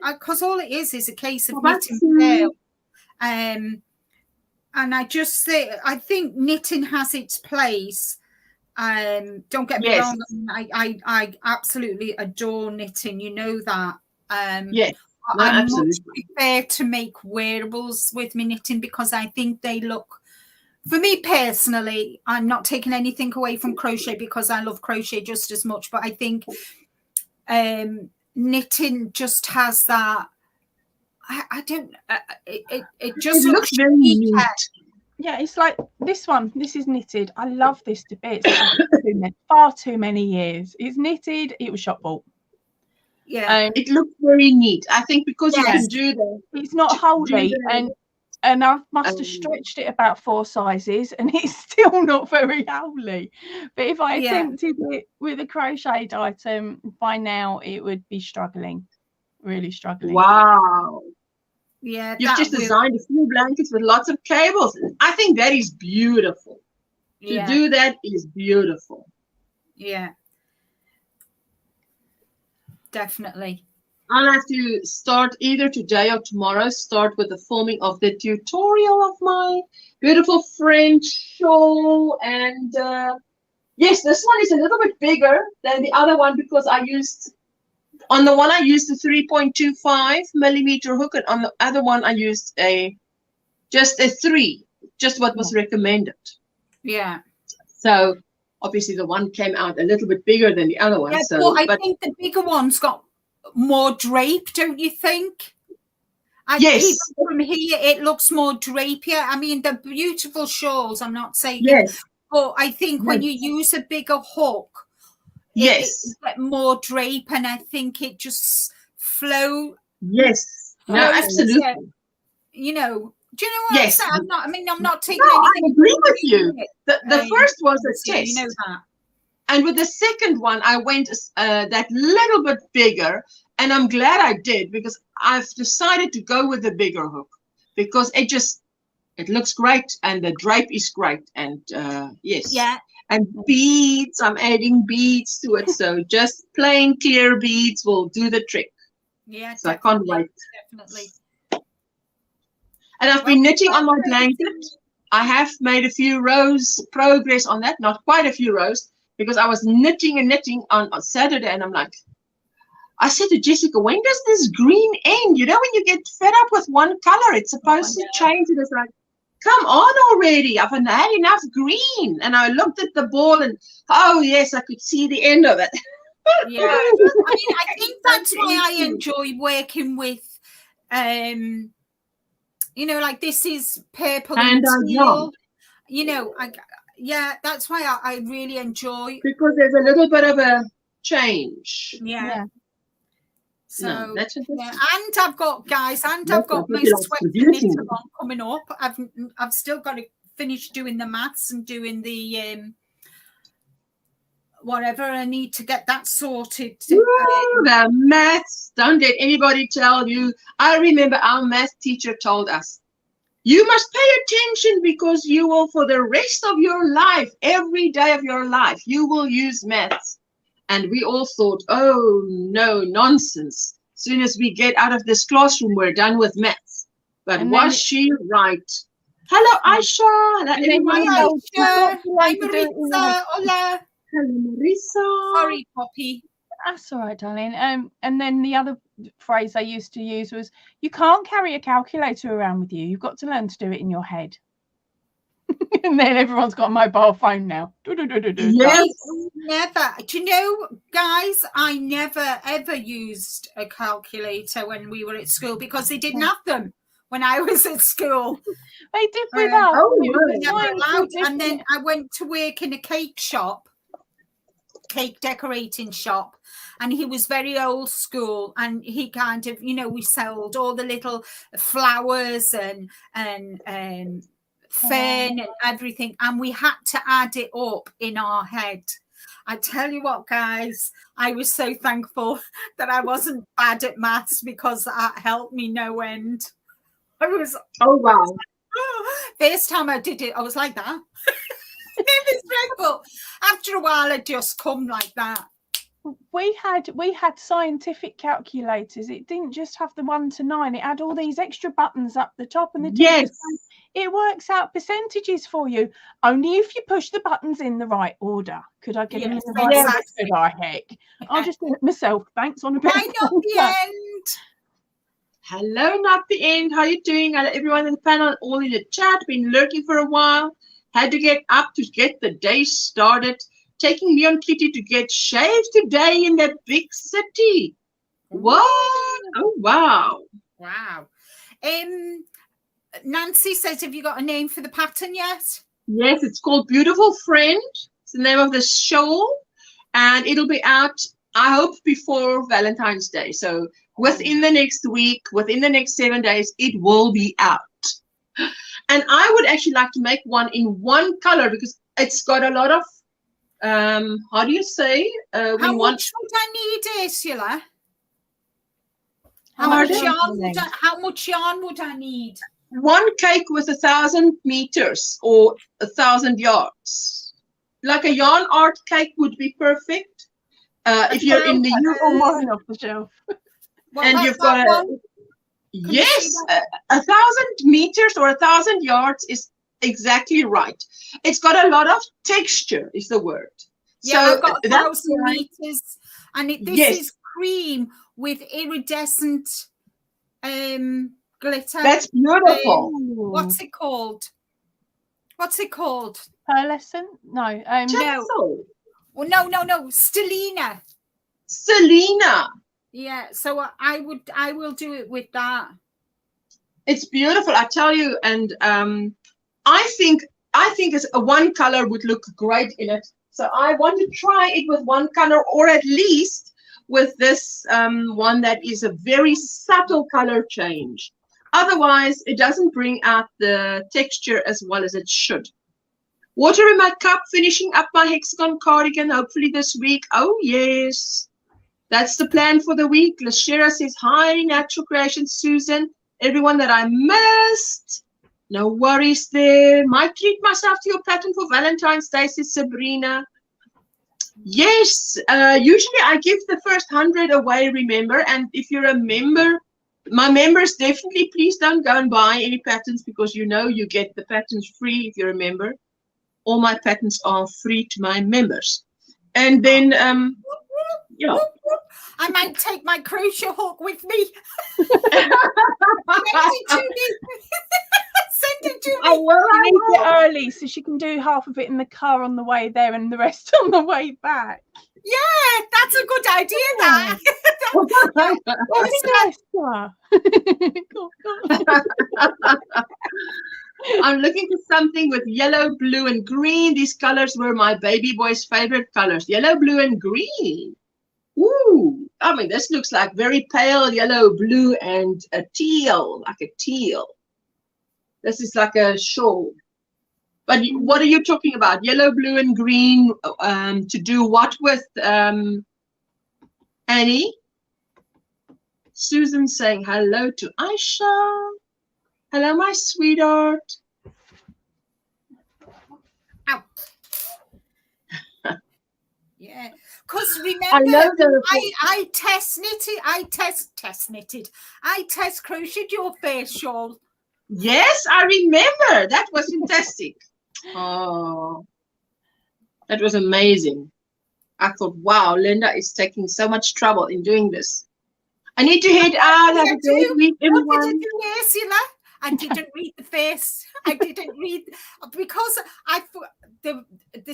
C: because all it is a case of knitting. And I just say, I think knitting has its place. Don't get me wrong. I absolutely adore knitting. You know that.
A: Yes. No,
C: I much prefer to make wearables with me knitting because I think they look, for me personally, I'm not taking anything away from crochet because I love crochet just as much, but I think knitting just has that, I don't, it just looks
A: very neat.
B: Yeah, it's like this one. This is knitted. I love this to bits. Far too many years. It's knitted. It was shop bought.
C: Yeah,
A: it looks very neat. I think because you can do that.
B: It's not wholly, and I must have stretched it about 4 sizes, and it's still not very wholly. But if I attempted it with a crocheted item, by now it would be struggling, really struggling.
A: Wow.
C: Yeah,
A: you've just designed a few blankets with lots of cables. I think that is beautiful. To do that is beautiful.
C: Yeah. Definitely.
A: I'll have to start either today or tomorrow, start with the filming of the tutorial of my beautiful French shawl. And yes, this one is a little bit bigger than the other one because I used, on the one I used the 3.25 millimeter hook, and on the other one I used just a 3, just what was recommended.
C: Yeah.
A: So obviously the one came out a little bit bigger than the other one.
C: Yeah,
A: so,
C: I think the bigger one's got more drape, don't you think?
A: Yes.
C: Even from here, it looks more drapier. I mean, the beautiful shawls, I'm not saying.
A: Yes.
C: But I think when you use a bigger hook, it get more drape, and I think it just flow.
A: Yes. No, absolutely.
C: You know, do you know what I'm saying? I'm not taking
A: anything. I agree with you. The first was a test.
C: You know that.
A: And with the second one, I went that little bit bigger, and I'm glad I did because I've decided to go with the bigger hook because it looks great and the drape is great. And yes.
C: Yeah.
A: And beads, I'm adding beads to it. So just plain clear beads will do the trick.
C: Yeah.
A: So I can't wait.
C: Definitely.
A: And I've been knitting on my blanket. I have made a few rows progress on that, not quite a few rows, because I was knitting and knitting on Saturday, and I'm like, I said to Jessica, when does this green end? You know, when you get fed up with one color, it's supposed to change. And it's like, come on already. I've had enough green. And I looked at the ball and, oh, yes, I could see the end of it.
C: Yeah. I mean, I think that's why I enjoy working with, you know, like this is purple and teal. You know, that's why I really enjoy.
A: Because there's a little bit of a change.
C: Yeah. So,
A: no, that's
C: and I've got my sweat knit along coming up. I've still got to finish doing the maths and doing the whatever. I need to get that sorted.
A: The maths, don't let anybody tell you. I remember our math teacher told us, you must pay attention because you will, for the rest of your life, every day of your life, you will use maths. And we all thought, oh, no, nonsense. As soon as we get out of this classroom, we're done with maths. But was she right? Hello, Aisha. Hello, everyone.
C: Hi, Aisha. Hi, Marisa. Hola.
A: Hello, Marisa.
C: Sorry, Poppy.
B: That's all right, darling. And then the other phrase I used to use was, you can't carry a calculator around with you. You've got to learn to do it in your head. And then everyone's got a mobile phone now.
A: Yes.
C: Never. Do you know, guys, I never ever used a calculator when we were at school because they didn't have them when I was at school.
B: They did with us.
A: Oh,
C: We were never
B: right.
C: allowed. And then I went to work in a cake decorating shop, and he was very old school, and he kind of, you know, we sold all the little flowers and fern and everything, and we had to add it up in our head. I tell you what, guys, I was so thankful that I wasn't bad at maths because that helped me no end. I was,
A: oh wow.
C: First time I did it, I was like that. It was dreadful. After a while, it just come like that.
B: We had scientific calculators. It didn't just have the 1 to 9. It had all these extra buttons up the top, and the
A: yes,
B: it works out percentages for you. Only if you push the buttons in the right order. Could I get them in the right order? Could I, heck? I'll just do it myself. Thanks. On a bit.
C: Why not the end?
A: Hello, not the end. How you doing? Hello, everyone in the panel, all in the chat. Been lurking for a while. Had to get up to get the day started. Taking me and Kitty to get shaved today in that big city. What? Oh, wow.
C: Wow. Nancy says, have you got a name for the pattern yet?
A: Yes, it's called Beautiful Friend. It's the name of the shawl. And it'll be out, I hope, before Valentine's Day. So within the next week, within the next 7 days, it will be out. And I would actually like to make one in one color because it's got a lot of, how do you say?
C: How much would I need, Ursula? How much yarn would I need?
A: One cake with 1,000 meters or 1,000 yards. Like a yarn art cake would be perfect. If you're in the
B: US. Off the shelf.
A: And you've got yes, 1,000 meters or 1,000 yards is exactly right. It's got a lot of texture, is the word.
C: Yeah,
A: so
C: I've got 1,000 meters, and this is cream with iridescent glitter.
A: That's beautiful.
C: What's it called?
B: Pearlescent? No.
A: No.
C: Well, no. Stellina.
A: Selena.
C: Yeah, so I will do it with that.
A: It's beautiful, I tell you, and I think it's a one color would look great in it. So I want to try it with one color, or at least with this one that is a very subtle color change. Otherwise, it doesn't bring out the texture as well as it should. Water in my cup, finishing up my hexagon cardigan, hopefully this week. Oh, yes. That's the plan for the week. Lashera says, hi, Natural Creation, Susan. Everyone that I missed. No worries there. Might treat myself to your pattern for Valentine's Day, says Sabrina. Yes, usually I give the first 100 away, remember. And if you're a member, my members, definitely please don't go and buy any patterns because you know you get the patterns free if you're a member. All my patterns are free to my members. And then, yeah.
C: I might take my crochet hook with me. Send it to me.
B: Oh, well, I need it early so she can do half of it in the car on the way there and the rest on the way back.
C: Yeah, that's a good idea. That.
A: I'm looking for something with yellow, blue, and green. These colors were my baby boy's favorite colors. Yellow, blue, and green. Ooh, I mean, this looks like very pale yellow, blue, and a teal, like a teal. This is like a shawl. But what are you talking about? Yellow, blue, and green to do what with, Annie? Susan saying hello to Aisha. Hello, my sweetheart.
C: Ow. Yeah, because remember, I test crocheted your face shawl.
A: Yes, I remember. That was fantastic. Oh, that was amazing. I thought, wow, Linda is taking so much trouble in doing this. I need to head out. Have a great week, everyone.
C: What did you do, Ursula? I didn't read the face. I didn't read because I thought the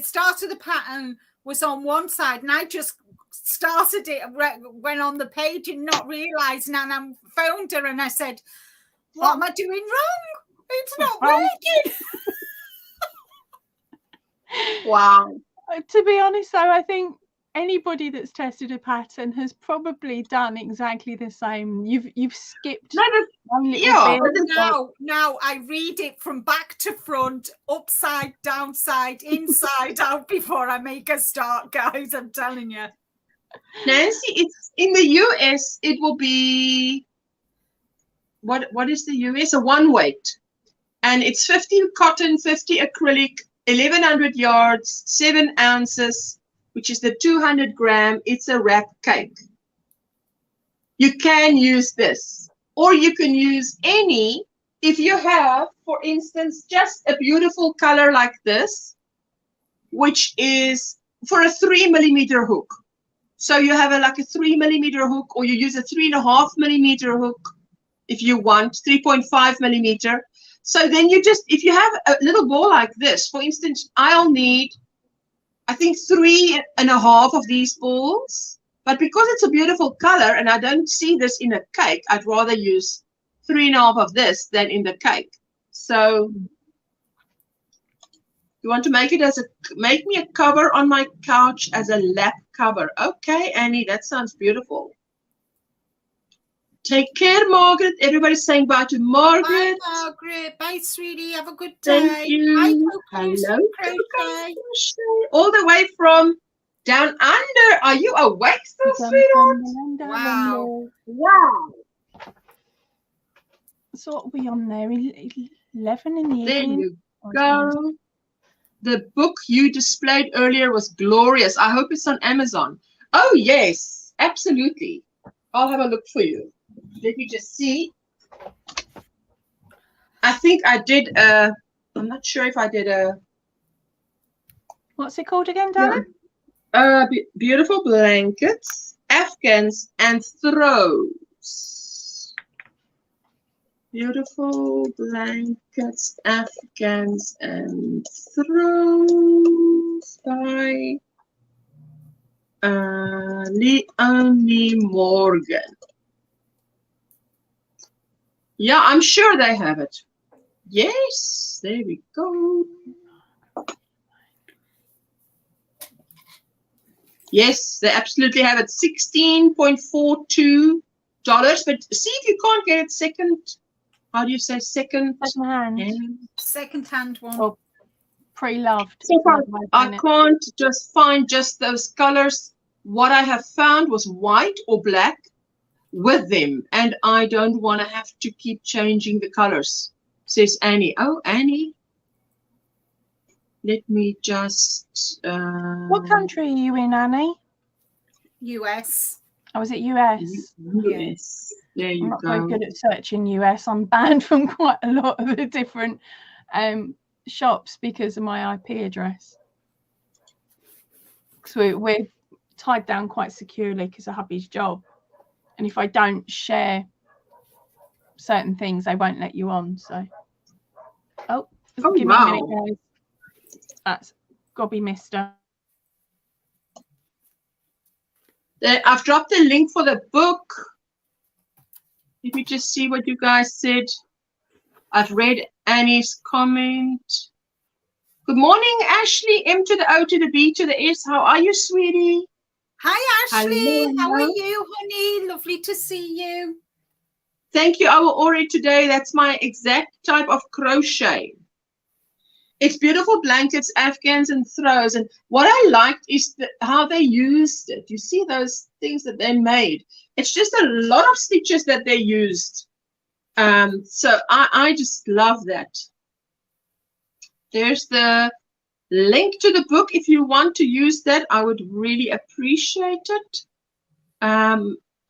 C: start of the pattern was on one side, and I just started it, went on the page, and not realising. And I phoned her and I said, "What am I doing wrong? It's not working."
A: Wow.
B: To be honest, though, I think anybody that's tested a pattern has probably done exactly the same. You've skipped one little bit.
C: Now I read it from back to front, upside, downside, inside out before I make a start, guys. I'm telling you.
A: Nancy, it's in the US. It will be what is the US? A one weight, and it's 50 cotton, 50 acrylic, 1,100 yards, 7 ounces, which is the 200 gram. It's a wrap cake. You can use this, or you can use any. If you have, for instance, just a beautiful color like this, which is for a 3 millimeter hook. So you have like a 3 millimeter hook, or you use a 3.5 millimeter hook if you want, 3.5 millimeter. So then you just, if you have a little ball like this, for instance, I'll need, I think 3.5 of these balls, but because it's a beautiful color and I don't see this in a cake, I'd rather use 3.5 of this than in the cake. So you want to make it as make me a cover on my couch as a lap cover. Okay, Annie, that sounds beautiful. Take care, Margaret. Everybody's saying bye to Margaret.
C: Bye, Margaret. Bye, sweetie. Have a good day.
A: Thank you.
C: Bye,
A: hello, Crochet. All the way from down under. Are you awake still, sweetheart?
C: Wow.
A: Wow.
B: So what are we on there? 11 in the evening?
A: There you go. The book you displayed earlier was glorious. I hope it's on Amazon. Oh, yes, absolutely. I'll have a look for you. Let me just see. I think I did I'm not sure if I did a...
B: What's it called again, darling?
A: Beautiful blankets, Afghans, and throws. Beautiful blankets, Afghans, and throws by Leonie Morgan. Yeah, I'm sure they have it. Yes, there we go. Yes, they absolutely have it. $16.42. But see if you can't get it second. How do you say second hand?
C: Second hand one.
B: Oh, pre-loved.
A: So I can't just find just those colors. What I have found was white or black with them, and I don't want to have to keep changing the colors, says Annie. Oh, Annie. Let me just...
B: What country are you in, Annie?
C: US.
B: Oh, is it US?
A: Yes. There you
B: I'm not
A: go.
B: very good at searching US. I'm banned from quite a lot of the different shops because of my IP address. So we're tied down quite securely because of hubby's job. And if I don't share certain things, they won't let you on. So, give me a minute, guys. That's Gobby Mister.
A: I've dropped the link for the book. Let me just see what you guys said. I've read Annie's comment. Good morning, Ashley. M to the O to the B to the S. How are you, sweetie?
C: Hi, Ashley.
A: Hello.
C: How are you, honey? Lovely to see you.
A: Thank you, our Ori, today. That's my exact type of crochet. It's beautiful blankets, Afghans, and throws. And what I liked is how they used it. You see those things that they made. It's just a lot of stitches that they used. So I just love that. There's the link to the book. If you want to use that, I would really appreciate it.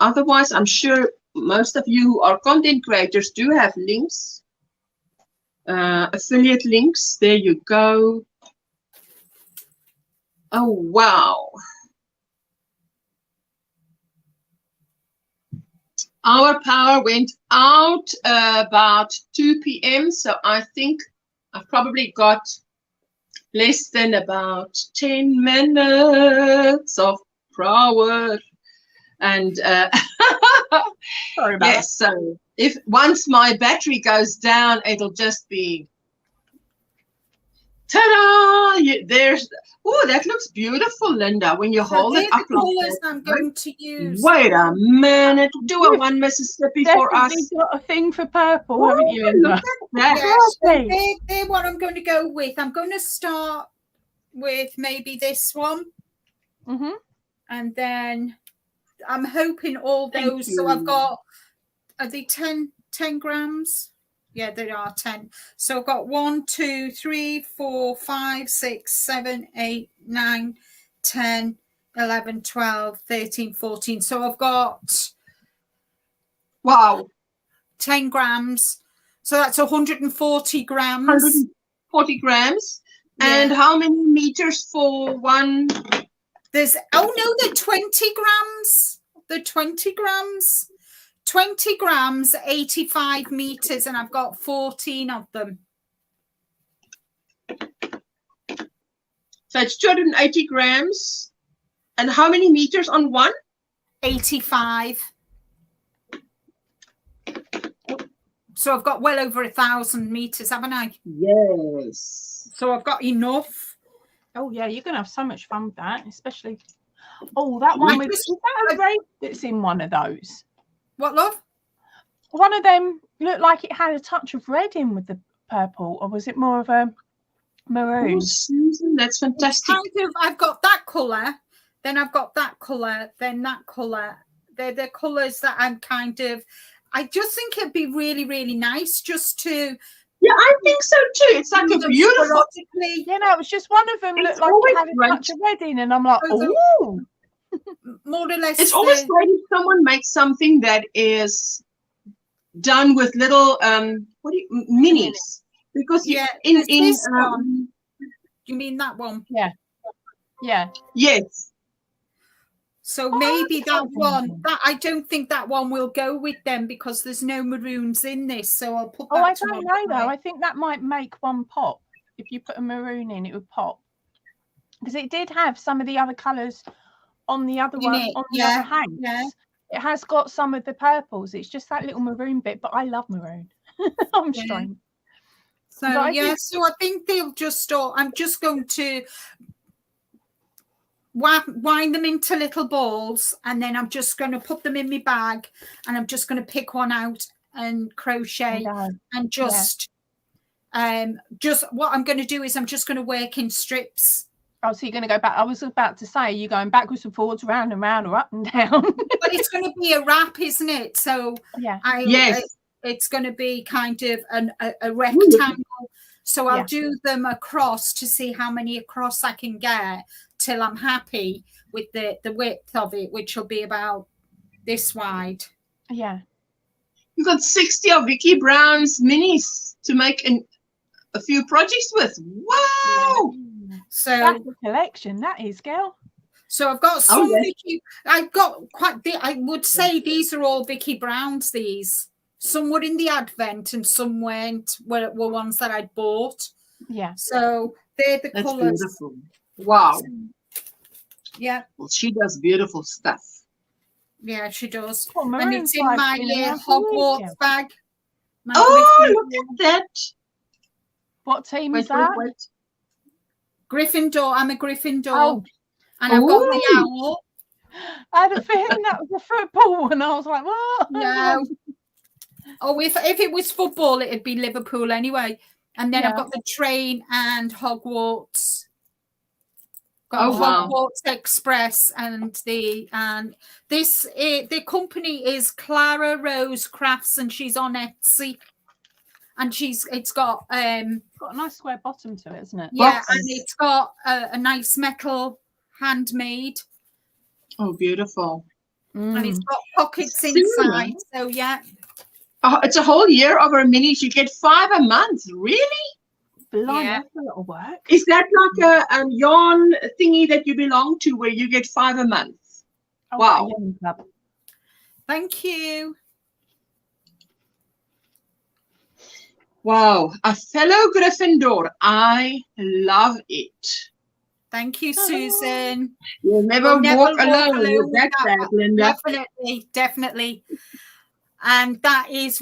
A: Otherwise, I'm sure most of you who are content creators do have links. Affiliate links. There you go. Oh, wow. Our power went out about 2 p.m. So I think I've probably got less than about 10 minutes of power. And
B: Sorry about
A: yes, so if once my battery goes down, it'll just be ta-da! There's that looks beautiful, Linda. When you hold it up
C: the
A: like
C: colours
A: that.
C: I'm going to use.
A: Wait a minute. Do a one Mississippi for us.
B: Definitely got a thing for purple, haven't you, Linda?
A: Look at that.
C: Yeah, so they're what I'm going to go with. I'm going to start with maybe this one. And then I'm hoping all those. So I've got, are they 10 grams? Yeah, they are 10. So I've got 1, 2, 3, 4, 5, 6, 7, 8, 9, 10, 11, 12, 13, 14. So I've got,
A: wow,
C: 10 grams. So that's 140 grams.
A: 140 grams.
C: Yeah.
A: And how many meters for one?
C: There's, oh no, they're 20 grams. They're 20 grams. 20 grams, 85 meters, and I've got 14 of them.
A: So it's 280 grams. And how many meters on one?
C: 85. So I've got well over 1,000 meters, haven't I?
A: Yes.
C: So I've got enough.
B: Oh yeah, you're gonna have so much fun with that, especially. Oh, that one with, is that a red that's in one of those?
C: What, love?
B: One of them looked like it had a touch of red in with the purple, or was it more of a maroon?
A: Oh, Susan, that's fantastic.
C: Kind of, I've got that colour, then I've got that colour, then that colour. They're the colours that I'm kind of, I just think it'd be really, really nice just to.
A: Yeah, I think so too. It's like a beautiful.
B: You know, it was just one of them looked like it had a touch of red in, and I'm like, oh.
C: More or less.
A: It's always great if someone makes something that is done with little minis, because
C: yeah,
A: in
C: you mean that one?
B: Yeah.
A: Yes.
C: So maybe that one. That I don't think that one will go with them because there's no maroons in this. So I'll put that.
B: I don't know though. I think that might make one pop. If you put a maroon in, it would pop, because it did have some of the other colours on the other one, on the other hands. Yeah. It has got some of the purples. It's just that little maroon bit, but I love maroon. I'm strange.
C: So so I think they'll just start. I'm just going to wind them into little balls, and then I'm just going to put them in my bag, and I'm just going to pick one out and crochet and just what I'm going to do is I'm just going to work in strips.
B: Oh, so you're going to go back. I was about to say, are you going backwards and forwards, round and round, or up and down?
C: But it's going to be a wrap, isn't it? So it's going to be kind of a rectangle. So I'll do them across to see how many across I can get till I'm happy with the width of it, which will be about this wide.
B: Yeah.
A: You've got 60 of Vicky Brown's minis to make a few projects with. Wow.
B: Yeah. So that's a collection, that is, girl.
C: So I've got some Vicky. I've got quite. I would say these are all Vicky Brown's. These some were in the advent and some weren't. Were ones that I'd bought.
B: Yeah.
C: So they're the colours.
A: Beautiful. Wow.
C: Yeah.
A: Well, she does beautiful stuff.
C: Yeah, she does.
B: Oh,
C: and it's in my Hogwarts bag.
A: Look at that.
B: What team is that?
C: Gryffindor. I'm a Gryffindor. And I've got the owl.
B: I had a feeling that was a football, and I was like, what?
C: No. Oh, if it was football, it'd be Liverpool anyway. And then I've got the train and Hogwarts. Hogwarts Express, and the company is Clara Rose Crafts, and she's on Etsy. And it's got a
B: nice square bottom to it, isn't it?
C: Yeah, and it's got a nice metal handmade.
A: Oh, beautiful.
C: And it's got pockets inside. So yeah.
A: Oh, it's a whole year of our minis. You get 5 a month. Really?
B: That's a lot of work.
A: Is that like a yarn thingy that you belong to where you get 5 a month? Wow.
C: Thank you.
A: Wow, a fellow Gryffindor. I love it.
C: Thank you, Susan.
A: You'll never walk alone with that bag, Linda.
C: Definitely, definitely. And that is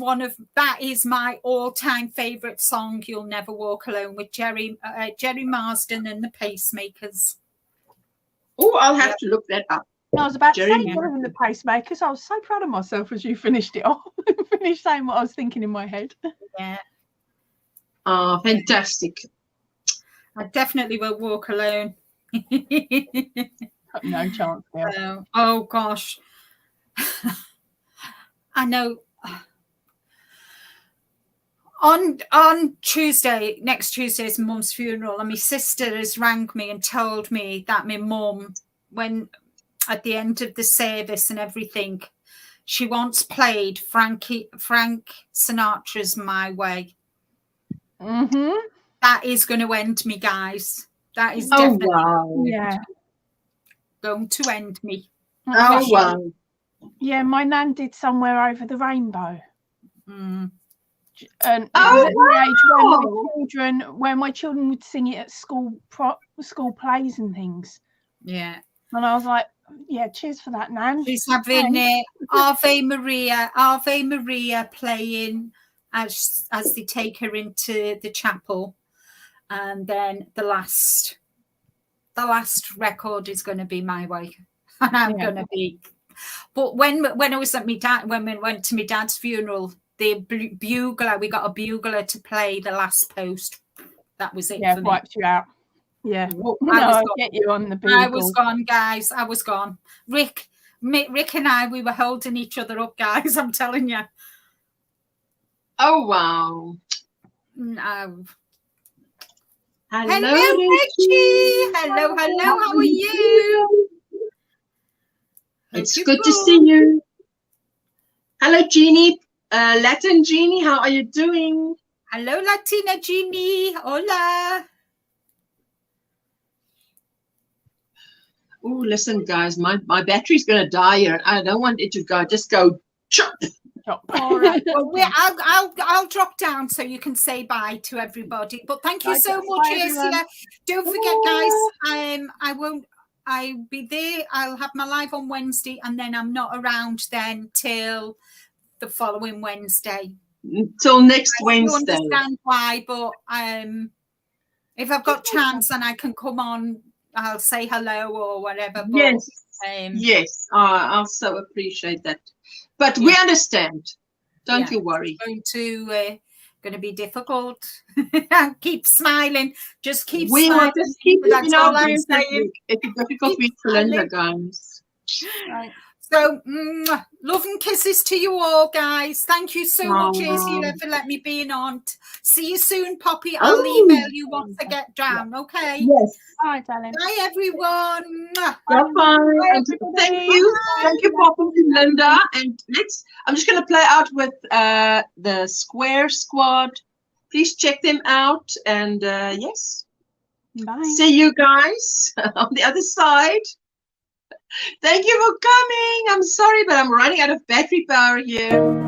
C: my all-time favorite song, You'll Never Walk Alone, with Jerry Marsden and the Pacemakers.
A: Oh, I'll have to look that up.
B: I was about to say Jerry and the Pacemakers. I was so proud of myself as you finished it off. Finished saying what I was thinking in my head.
C: Yeah.
A: Oh, fantastic.
C: I definitely will walk alone.
B: No chance now.
C: Oh gosh. I know. On Tuesday, next Tuesday's mum's funeral, and my sister has rang me and told me that my mum, when at the end of the service and everything, she once played Frank Sinatra's My Way. That is going to end me, guys. That is definitely going to end me.
A: Oh wow.
B: Yeah, my nan did Somewhere Over the Rainbow. And it
A: was
B: at the age when my children would sing it at school plays and things.
C: Yeah.
B: And I was like, yeah, cheers for that, Nan.
C: She's having Ave Maria playing as they take her into the chapel. And then the last record is going to be My Way. And I'm going to be... But when I was at when we went to my dad's funeral, the bugler, we got a bugler to play The Last Post. That was it for me.
B: Wiped you out. Yeah. I get you on the bugle.
C: I was gone, guys. I was gone. Rick and I, we were holding each other up, guys. I'm telling you.
A: Oh, wow.
C: No.
A: Hello,
C: Richie. Hello. How are you?
A: It's good to see you. Hello, Jeannie. Latin Jeannie, how are you doing?
C: Hello, Latina Jeannie. Hola.
A: Oh, listen, guys, my battery's going to die here. I don't want it to go. Just go chop.
C: All right. Well, I'll drop down so you can say bye to everybody. But thank you so much, Ursula. Don't forget, guys. I'll be there. I'll have my live on Wednesday, and then I'm not around then till the following Wednesday.
A: Until next Wednesday.
C: I don't understand why, but if I've got chance and I can come on, I'll say hello or whatever. But,
A: yes. I'll so appreciate that. But we understand. Don't you worry.
C: It's going to be difficult. Keep smiling. Just keep
A: smiling.
C: We will
A: just keep it in our brains. It's a difficult week for Linda, guys.
C: Right. So, love and kisses to you all, guys. Thank you so much, Ursula, for letting me be on. See you soon, Poppy. I'll email you once I get down, okay?
A: Yes.
B: Bye, darling.
C: Bye, everyone.
A: Bye. Thank you. Thank you, Poppy and Linda. And I'm just going to play out with the Square Squad. Please check them out. And yes.
B: Bye.
A: See you guys on the other side. Thank you for coming. I'm sorry, but I'm running out of battery power here.